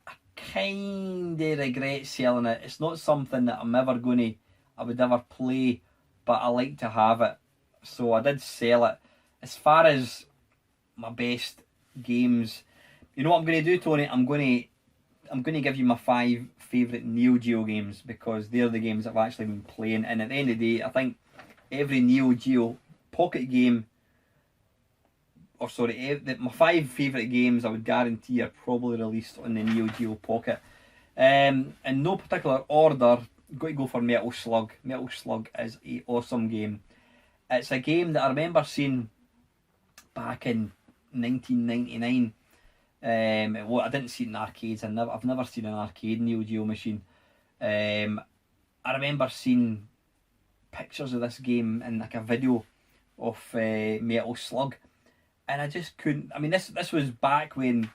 I kind of regret selling it. It's not something that I would ever play, but I like to have it. So I did sell it. As far as my best games, you know what I'm going to do, Tony? I'm going to give you my 5 favourite Neo Geo games, because they're the games I've actually been playing. And at the end of the day, I think every Neo Geo Pocket game, my 5 favourite games I would guarantee are probably released on the Neo Geo Pocket. In no particular order, I'm going to go for Metal Slug. Metal Slug is an awesome game. It's a game that I remember seeing back in 1999. I didn't see it in arcades. I've never seen an arcade Neo Geo machine. I remember seeing pictures of this game in like a video of Metal Slug, and I just couldn't. I mean, this was back when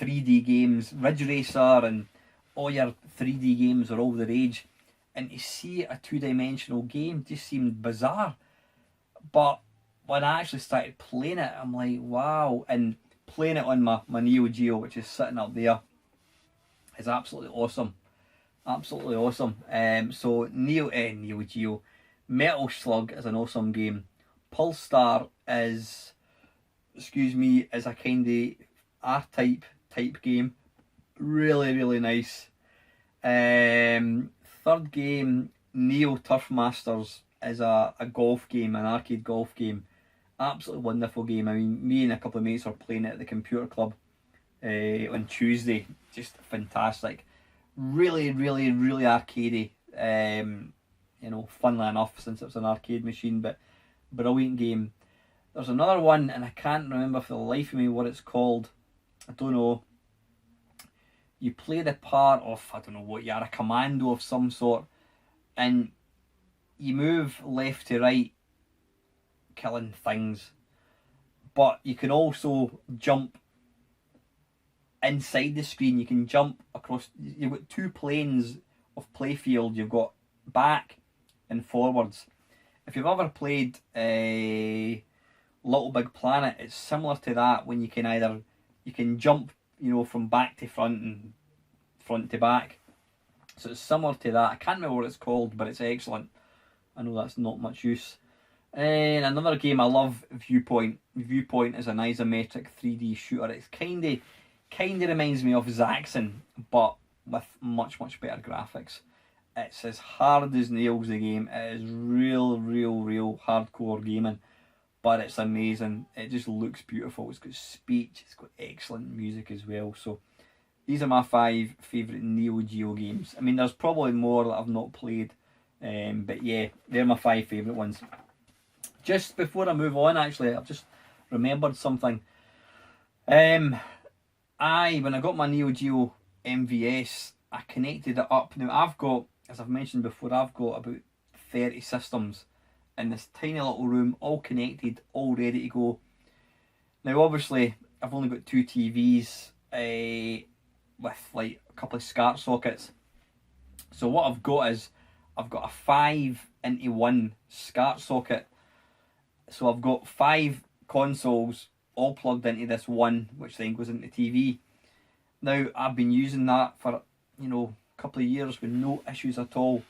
3D games, Ridge Racer, and all your 3D games were all the rage, and to see a 2-dimensional game just seemed bizarre. But when I actually started playing it, I'm like, wow. And playing it on my Neo Geo, which is sitting up there, is absolutely awesome. Absolutely awesome. So Neo Geo, Metal Slug is an awesome game. Pulsar is a kind of R-Type type game. Really, really nice. Third game, Neo Turf Masters, is a golf game, an arcade golf game. Absolutely wonderful game. I mean, me and a couple of mates were playing it at the computer club on Tuesday. Just fantastic. Really, really, really arcadey. Funnily enough, since it was an arcade machine, but brilliant game. There's another one, and I can't remember for the life of me what it's called. I don't know. You play the part of, I don't know what, you're a commando of some sort, and you move left to right, killing things, but you can also jump inside the screen. You can jump across. You've got 2 planes of playfield. You've got back and forwards. If you've ever played Little Big Planet, it's similar to that, when you can jump, from back to front and front to back. So it's similar to that. I can't remember what it's called, but it's excellent. I know that's not much use. And another game I love, Viewpoint. Viewpoint is an isometric 3D shooter. It's kind of reminds me of Zaxxon, but with much better graphics. It's as hard as nails, the game. It is real hardcore gaming, but it's amazing. It just looks beautiful. It's got speech. It's got excellent music as well. So these are my 5 favourite Neo Geo games. I mean, there's probably more that I've not played, but yeah, they're my 5 favourite ones. Just before I move on, actually, I've just remembered something. When I got my Neo Geo MVS, I connected it up. Now I've got, as I've mentioned before, I've got about 30 systems in this tiny little room, all connected, all ready to go. Now obviously, I've only got 2 TVs with like a couple of SCART sockets. So what I've got is, I've got a 5-into-1 SCART socket. So I've got 5 consoles all plugged into this one, which then goes into the TV. Now I've been using that for a couple of years with no issues at all.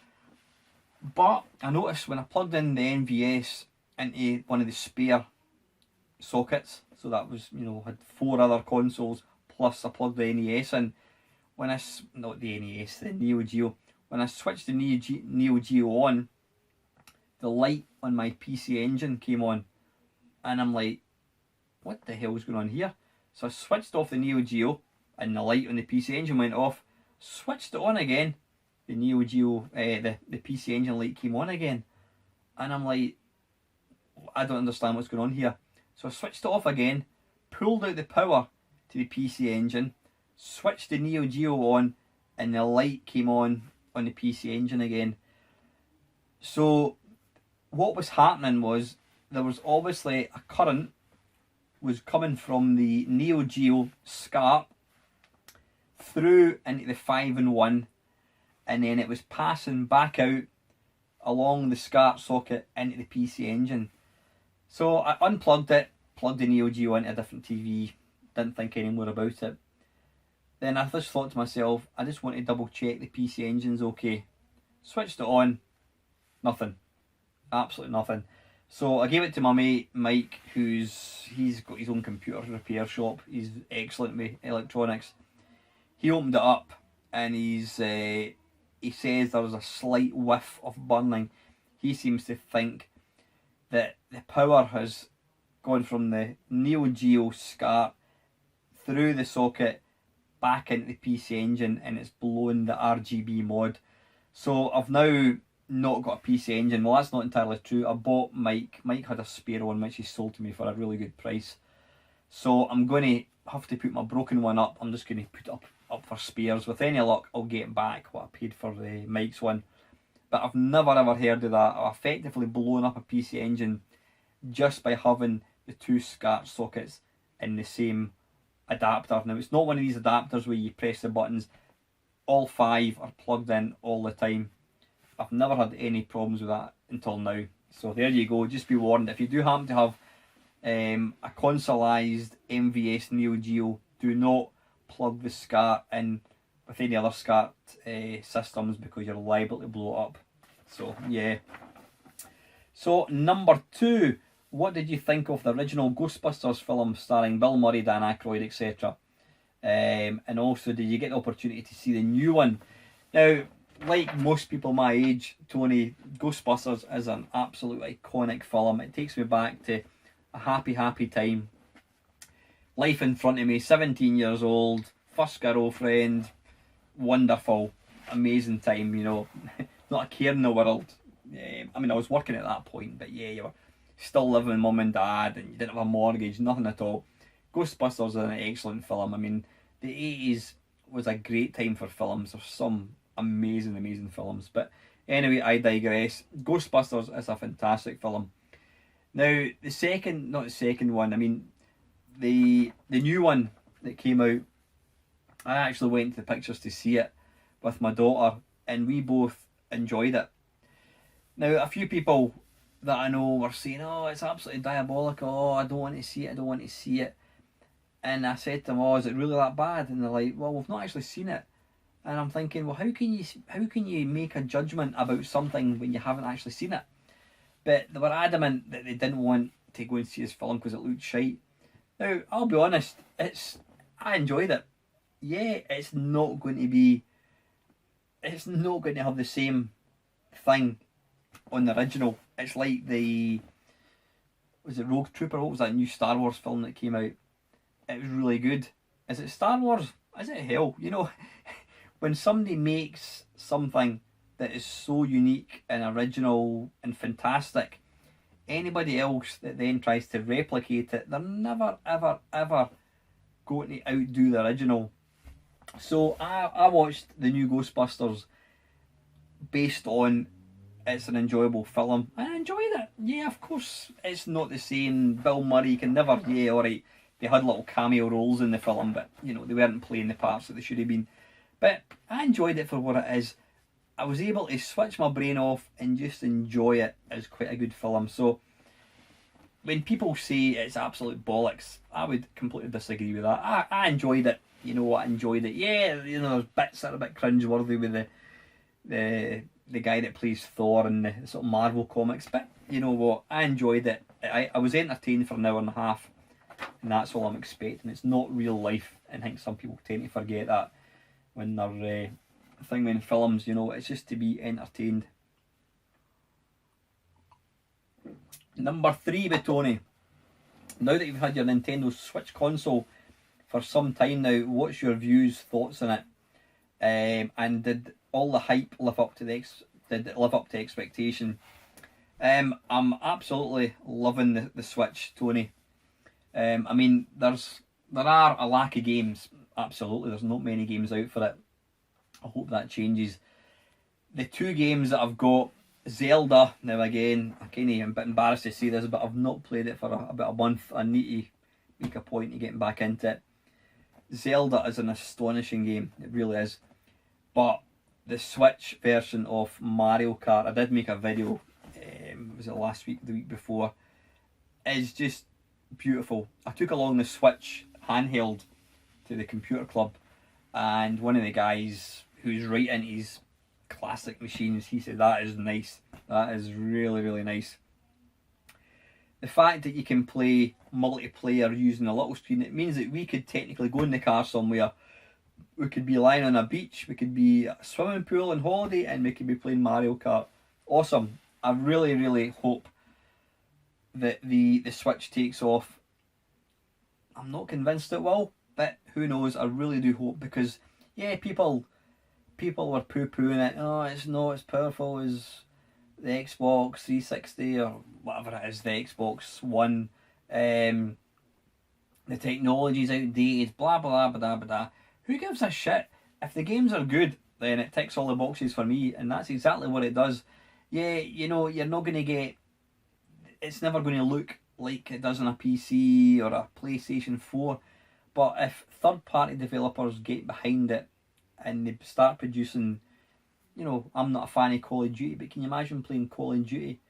But I noticed when I plugged in the NVS into one of the spare sockets. So that was, had 4 other consoles, plus I plugged the NES in. Not the NES, the Neo Geo. When I switched the Neo Geo on, the light on my PC Engine came on. And I'm like, what the hell's going on here? So I switched off the Neo Geo, and the light on the PC Engine went off. Switched it on again. The Neo Geo, the PC Engine light came on again. And I'm like, I don't understand what's going on here. So I switched it off again, pulled out the power to the PC Engine, switched the Neo Geo on, and the light came on the PC Engine again. So what was happening was, there was obviously a current was coming from the Neo Geo SCART through into the 5-in-1, and then it was passing back out along the SCART socket into the PC Engine. So I unplugged it, plugged the Neo Geo into a different TV, didn't think any more about it. Then I just thought to myself, I just want to double check the PC Engine's okay. Switched it on, nothing. Absolutely nothing. So I gave it to my mate Mike, he's got his own computer repair shop. He's excellent with electronics. He opened it up, and he says there was a slight whiff of burning. He seems to think that the power has gone from the Neo Geo SCART through the socket back into the PC Engine, and it's blown the RGB mod. So I've now not got a PC Engine. Well, that's not entirely true. I bought Mike had a spare one which he sold to me for a really good price. So I'm going to have to put my broken one up. I'm just going to put it up for spares. With any luck, I'll get back what I paid for the Mike's one. But I've never ever heard of that. I've effectively blown up a PC Engine just by having the 2 SCART sockets in the same adapter. Now, it's not one of these adapters where you press the buttons. All 5 are plugged in all the time. I've never had any problems with that until now. So there you go. Just be warned, if you do happen to have a consoleized MVS Neo Geo, do not plug the SCART in with any other SCART systems, because you're liable to blow it up. So yeah. So number 2, what did you think of the original Ghostbusters film starring Bill Murray, Dan Aykroyd, etc.? And also, did you get the opportunity to see the new one? Now, like most people my age, Tony, Ghostbusters is an absolute iconic film. It takes me back to a happy time. Life in front of me, 17 years old, first girlfriend, wonderful, amazing time, not a care in the world. I mean, I was working at that point, but yeah, you were still living with mum and dad, and you didn't have a mortgage, nothing at all. Ghostbusters is an excellent film. I mean, the 80s was a great time for films. There's some amazing films, but anyway, I digress. Ghostbusters is a fantastic film. Now, not the second one, I mean, the new one that came out, I actually went to the pictures to see it with my daughter, and we both enjoyed it. Now, a few people that I know were saying, oh, it's absolutely diabolical, oh, I don't want to see it. And I said to them, oh, is it really that bad? And they're like, well, we've not actually seen it. And I'm thinking, well, how can you make a judgment about something when you haven't actually seen it? But they were adamant that they didn't want to go and see this film because it looked shite. Now, I'll be honest, I enjoyed it. Yeah, it's not going to have the same thing on the original. It's like was it Rogue Trooper? What was that new Star Wars film that came out? It was really good. Is it Star Wars? Is it hell? When somebody makes something that is so unique and original and fantastic, anybody else that then tries to replicate it, they're never ever going to outdo the original. So I watched the new Ghostbusters based on it's an enjoyable film. I enjoyed it. Yeah, of course, it's not the same. Bill Murray can never, yeah, alright, they had little cameo roles in the film, but they weren't playing the parts that they should have been. But I enjoyed it for what it is. I was able to switch my brain off and just enjoy it as quite a good film. So when people say it's absolute bollocks, I would completely disagree with that. I enjoyed it. I enjoyed it. Yeah, there's bits that are a bit cringeworthy with the guy that plays Thor in the sort of Marvel comics, but you know what, I enjoyed it. I was entertained for an hour and a half, and that's all I'm expecting. It's not real life, and I think some people tend to forget that when they're thing films, you know, it's just to be entertained. Number 3 with Tony. Now that you've had your Nintendo Switch console for some time now, what's your views, thoughts on it? And did all the hype live up to expectation? I'm absolutely loving the Switch, Tony. I mean, there are a lack of games. Absolutely, there's not many games out for it. I hope that changes. The 2 games that I've got, Zelda. Now again, I'm a bit embarrassed to say this, but I've not played it for about a month. I need to make a point of getting back into it. Zelda is an astonishing game. It really is. But the Switch version of Mario Kart, I did make a video, was it last week, the week before, is just beautiful. I took along the Switch handheld to the computer club, and one of the guys who's right into his classic machines, he said, that is nice. That is really, really nice. The fact that you can play multiplayer using a little screen, it means that we could technically go in the car somewhere. We could be lying on a beach, we could be at a swimming pool on holiday, and we could be playing Mario Kart. Awesome. I really, really hope that the Switch takes off. I'm not convinced it will, but who knows? I really do hope, because yeah, people were poo-pooing it. Oh, it's not as powerful as the Xbox 360 or whatever it is, the Xbox One. The technology's outdated, blah blah blah blah blah. Who gives a shit? If the games are good, then it ticks all the boxes for me, and that's exactly what it does. Yeah, you know, you're not going to get... It's never going to look like it does on a PC or a PlayStation 4, but if third-party developers get behind it and they start producing... You know, I'm not a fan of Call of Duty, but can you imagine playing Call of Duty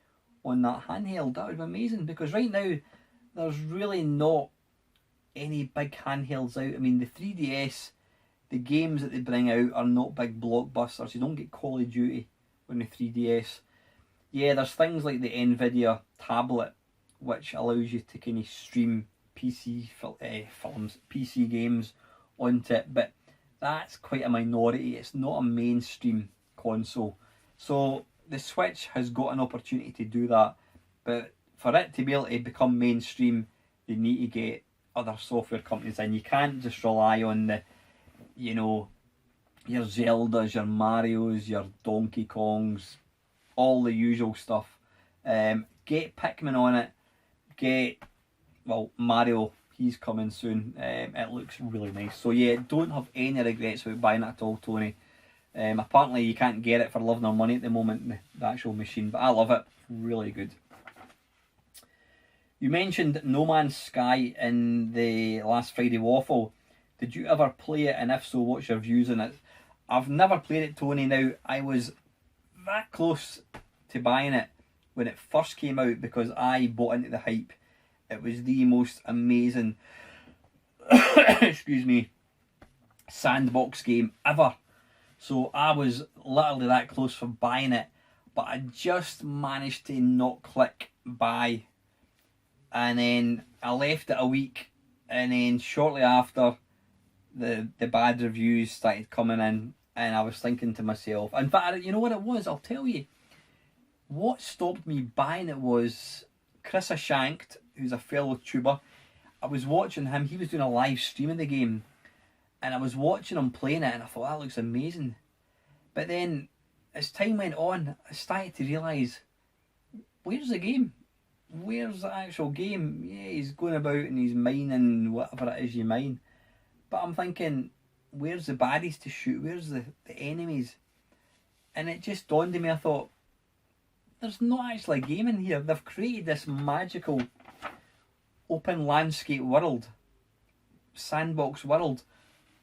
on that handheld? That would be amazing, because right now there's really not any big handhelds out. I mean, the 3DS, the games that they bring out are not big blockbusters. You don't get Call of Duty on the 3DS. Yeah, there's things like the Nvidia tablet, which allows you to kind of stream films, PC games onto it, but that's quite a minority. It's not a mainstream console. So the Switch has got an opportunity to do that, but for it to be able to become mainstream, they need to get other software companies in. You can't just rely on the, you know, your Zeldas, your Marios, your Donkey Kongs, all the usual stuff. Get Pikmin on it. Well, Mario, he's coming soon. It looks really nice. So yeah, don't have any regrets about buying it at all, Tony. Apparently you can't get it for love nor money at the moment, the actual machine, but I love it. Really good. You mentioned No Man's Sky in the last Friday Waffle. Did you ever play it, and if so, what's your views on it? I've never played it, Tony. Now, I was that close to buying it when it first came out, because I bought into the hype. It was the most amazing excuse me, sandbox game ever. So I was literally that close for buying it, but I just managed to not click buy. And then I left it a week, and then shortly after, the bad reviews started coming in, and I was thinking to myself, in fact, you know what it was? I'll tell you. What stopped me buying it was Chris Shanked, who's a fellow tuber. I was watching him, he was doing a live stream of the game, and I was watching him playing it, and I thought, that looks amazing. But then, as time went on, I started to realise, where's the game? Where's the actual game? Yeah, he's going about and he's mining whatever it is you mine. But I'm thinking, where's the baddies to shoot? Where's the enemies? And it just dawned on me, I thought, there's not actually a game in here. They've created this magical open landscape world, sandbox world,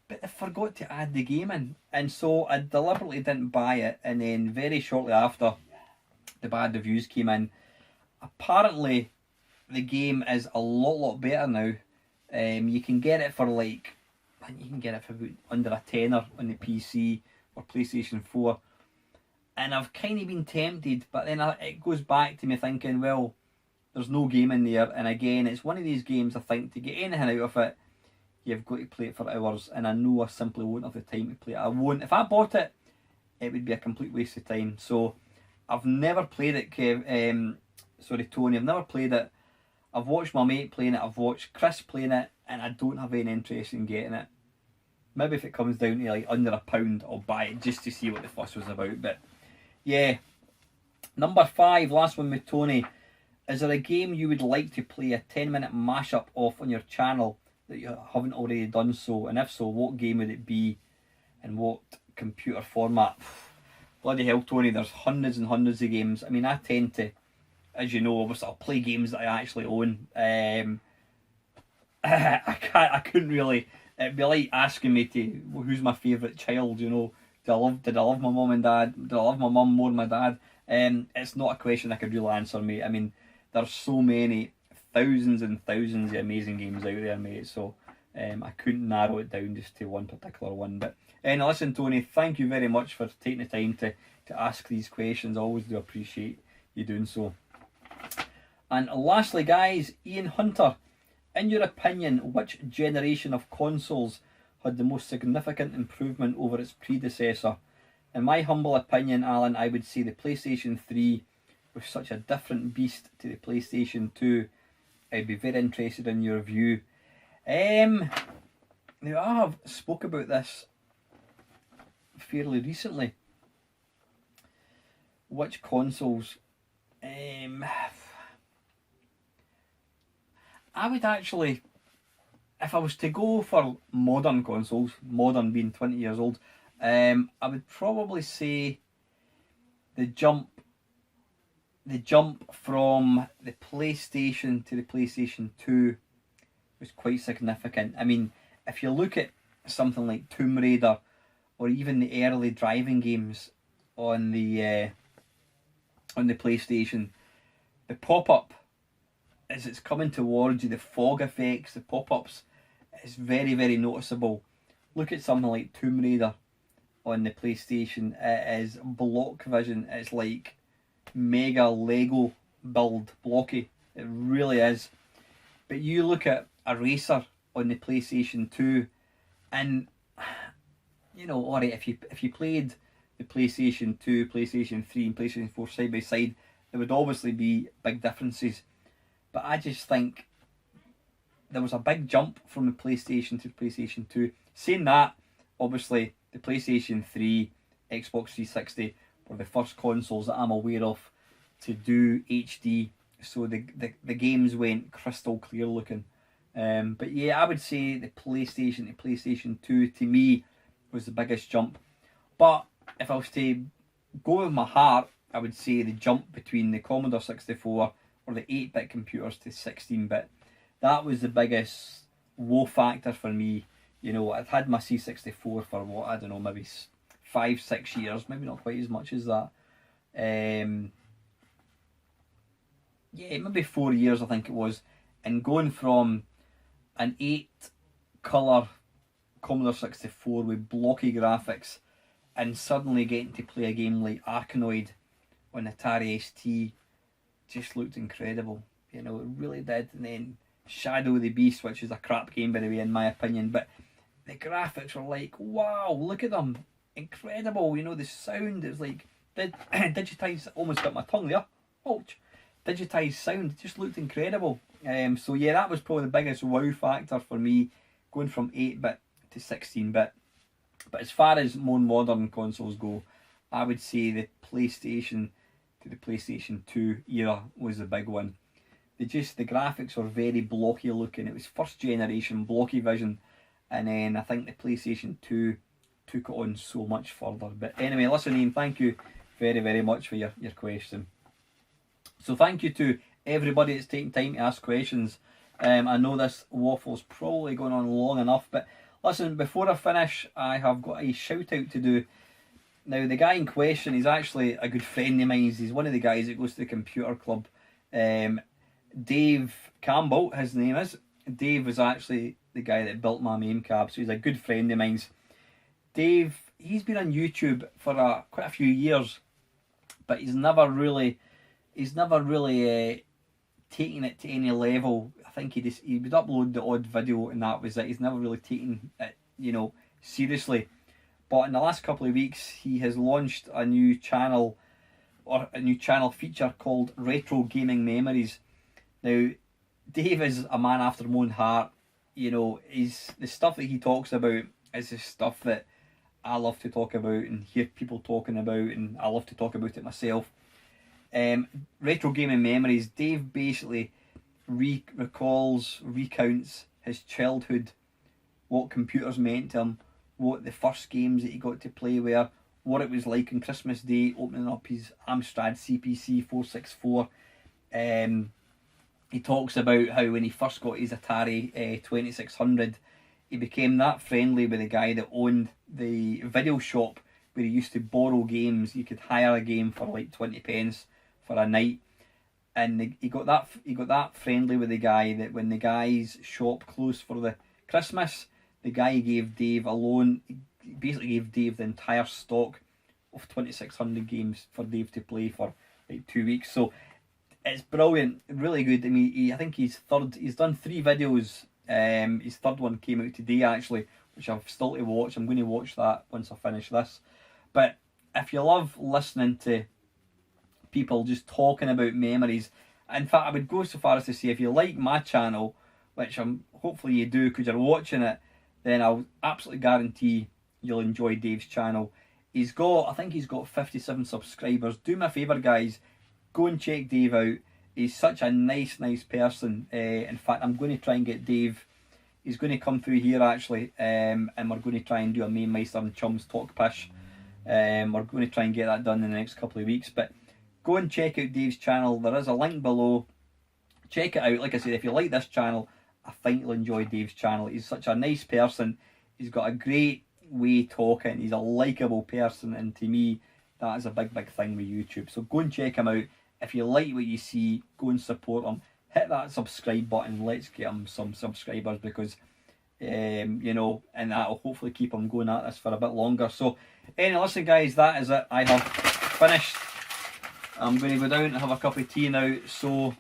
but they forgot to add the game in. And so I deliberately didn't buy it, and then very shortly after, the bad reviews came in. Apparently the game is a lot better now. You can get it for like, I think you can get it for about under a tenner on the PC or PlayStation 4. and I've kind of been tempted, but then it goes back to me thinking, well, there's no game in there, and again, it's one of these games I think to get anything out of it, you've got to play it for hours, and I know I simply won't have the time to play it. I won't. If I bought it, it would be a complete waste of time. So I've never played it, Tony, I've never played it. I've watched my mate playing it, I've watched Chris playing it, and I don't have any interest in getting it. Maybe if it comes down to like under £1, I'll buy it just to see what the fuss was about. But yeah, number 5, last one with Tony. Is there a game you would like to play a 10-minute mashup of on your channel that you haven't already done so? And if so, what game would it be and what computer format? Bloody hell, Tony, there's hundreds and hundreds of games. I mean, I tend to, as you know, obviously I'll play games that I actually own. I couldn't really. It'd be like asking me to who's my favourite child. You know, did I love my mum and dad? Did I love my mum more than my dad? It's not a question I could really answer, mate. I mean, there's so many, thousands and thousands of amazing games out there, mate. So I couldn't narrow it down just to one particular one. But listen, Tony, thank you very much for taking the time to ask these questions. I always do appreciate you doing so. And lastly, guys, Ian Hunter, in your opinion, which generation of consoles had the most significant improvement over its predecessor? In my humble opinion, Alan, I would say the PlayStation 3 was such a different beast to the PlayStation 2. I'd be very interested in your view. Now, I have spoke about this fairly recently. Which consoles? I would actually, if I was to go for modern consoles, modern being 20 years old, I would probably say the jump from the PlayStation to the PlayStation 2 was quite significant. I mean, if you look at something like Tomb Raider or even the early driving games on the PlayStation, the pop-up as it's coming towards you, the fog effects, the pop-ups, is very, very noticeable. Look at something like Tomb Raider on the PlayStation. It is block vision. It's like mega Lego build, blocky. It really is. But you look at a racer on the PlayStation 2, and you know, alright, if you played the PlayStation 2, PlayStation 3 and PlayStation 4 side by side, there would obviously be big differences. But I just think there was a big jump from the PlayStation to the PlayStation 2. Saying that, obviously the PlayStation 3, Xbox 360 were the first consoles that I'm aware of to do HD, so the games went crystal clear looking. But yeah, I would say the PlayStation to PlayStation 2 to me was the biggest jump. But if I was to go with my heart, I would say the jump between the Commodore 64 or the 8-bit computers to 16-bit. That was the biggest woe factor for me. You know, I'd had my C64 for what, I don't know, maybe 5-6 years, maybe not quite as much as that. Yeah, maybe 4 years I think it was. And going from an 8-colour Commodore 64 with blocky graphics and suddenly getting to play a game like Arkanoid on Atari ST just looked incredible. You know, it really did. And then Shadow of the Beast, which is a crap game by the way in my opinion, but the graphics were like, wow, look at them, incredible. You know, the sound, it was like digitized, almost got my tongue there, ouch, digitized sound, it just looked incredible. So yeah, that was probably the biggest wow factor for me, going from 8-bit to 16-bit. But as far as more modern consoles go, I would say the PlayStation to the PlayStation 2 era was the big one. The graphics were very blocky looking. It was first generation blocky vision, and then I think the PlayStation 2 took it on so much further. But anyway, listen Ian, thank you very, very much for your question. So thank you to everybody that's taking time to ask questions. I know this waffle's probably going on long enough, but listen, before I finish, I have got a shout out to do. Now, the guy in question is actually a good friend of mine. He's one of the guys that goes to the computer club. Dave Campbell, his name is. Dave was actually the guy that built my MAME cab, so he's a good friend of mine. Dave, he's been on YouTube for quite a few years, but he's never really taking it to any level. I think he would upload the odd video and that was it. He's never really taken it, seriously. But in the last couple of weeks, he has launched a new channel, or a new channel feature called Retro Gaming Memories. Now, Dave is a man after my own heart. He's the stuff that he talks about is the stuff that I love to talk about and hear people talking about, and I love to talk about it myself. Retro Gaming Memories, Dave basically recounts his childhood, what computers meant to him, what the first games that he got to play were, what it was like on Christmas Day opening up his Amstrad CPC 464. He talks about how when he first got his Atari 2600, he became that friendly with the guy that owned the video shop where he used to borrow games. You could hire a game for like 20 pence for a night, and he got that friendly with the guy that when the guy's shop closed for the Christmas, the guy gave Dave a loan. He basically gave Dave the entire stock of 2600 games for Dave to play for like 2 weeks. So it's brilliant, really good. I mean, I think he's done 3 videos. His third one came out today actually, which I've still to watch. I'm going to watch that once I finish this. But if you love listening to people just talking about memories, in fact I would go so far as to say if you like my channel, which hopefully you do because you're watching it, then I'll absolutely guarantee you'll enjoy Dave's channel. I think he's got 57 subscribers. Do me a favour guys, go and check Dave out. He's such a nice person. In fact, I'm going to try and get Dave. He's going to come through here actually, and we're going to try and do a Main Meister and Chums Talk Pish. We're going to try and get that done in the next couple of weeks. But go and check out Dave's channel. There is a link below. Check it out. Like I said, if you like this channel, I think you'll enjoy Dave's channel. He's such a nice person. He's got a great way talking. He's a likeable person, and to me, that is a big thing with YouTube. So go and check him out. If you like what you see, go and support him. Hit that subscribe button. Let's get him some subscribers because, and that'll hopefully keep him going at this for a bit longer. So, anyway, listen, guys, that is it. I have finished. I'm going to go down and have a cup of tea now. So,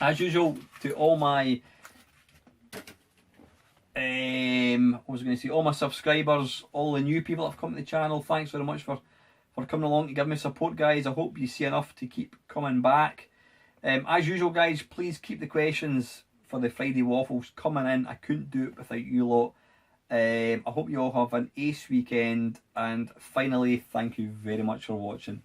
as usual, to all my, all my subscribers, all the new people that have come to the channel, thanks very much for coming along to give me support, guys. I hope you see enough to keep coming back. As usual, guys, please keep the questions for the Friday Waffles coming in. I couldn't do it without you lot. I hope you all have an ace weekend, and finally, thank you very much for watching.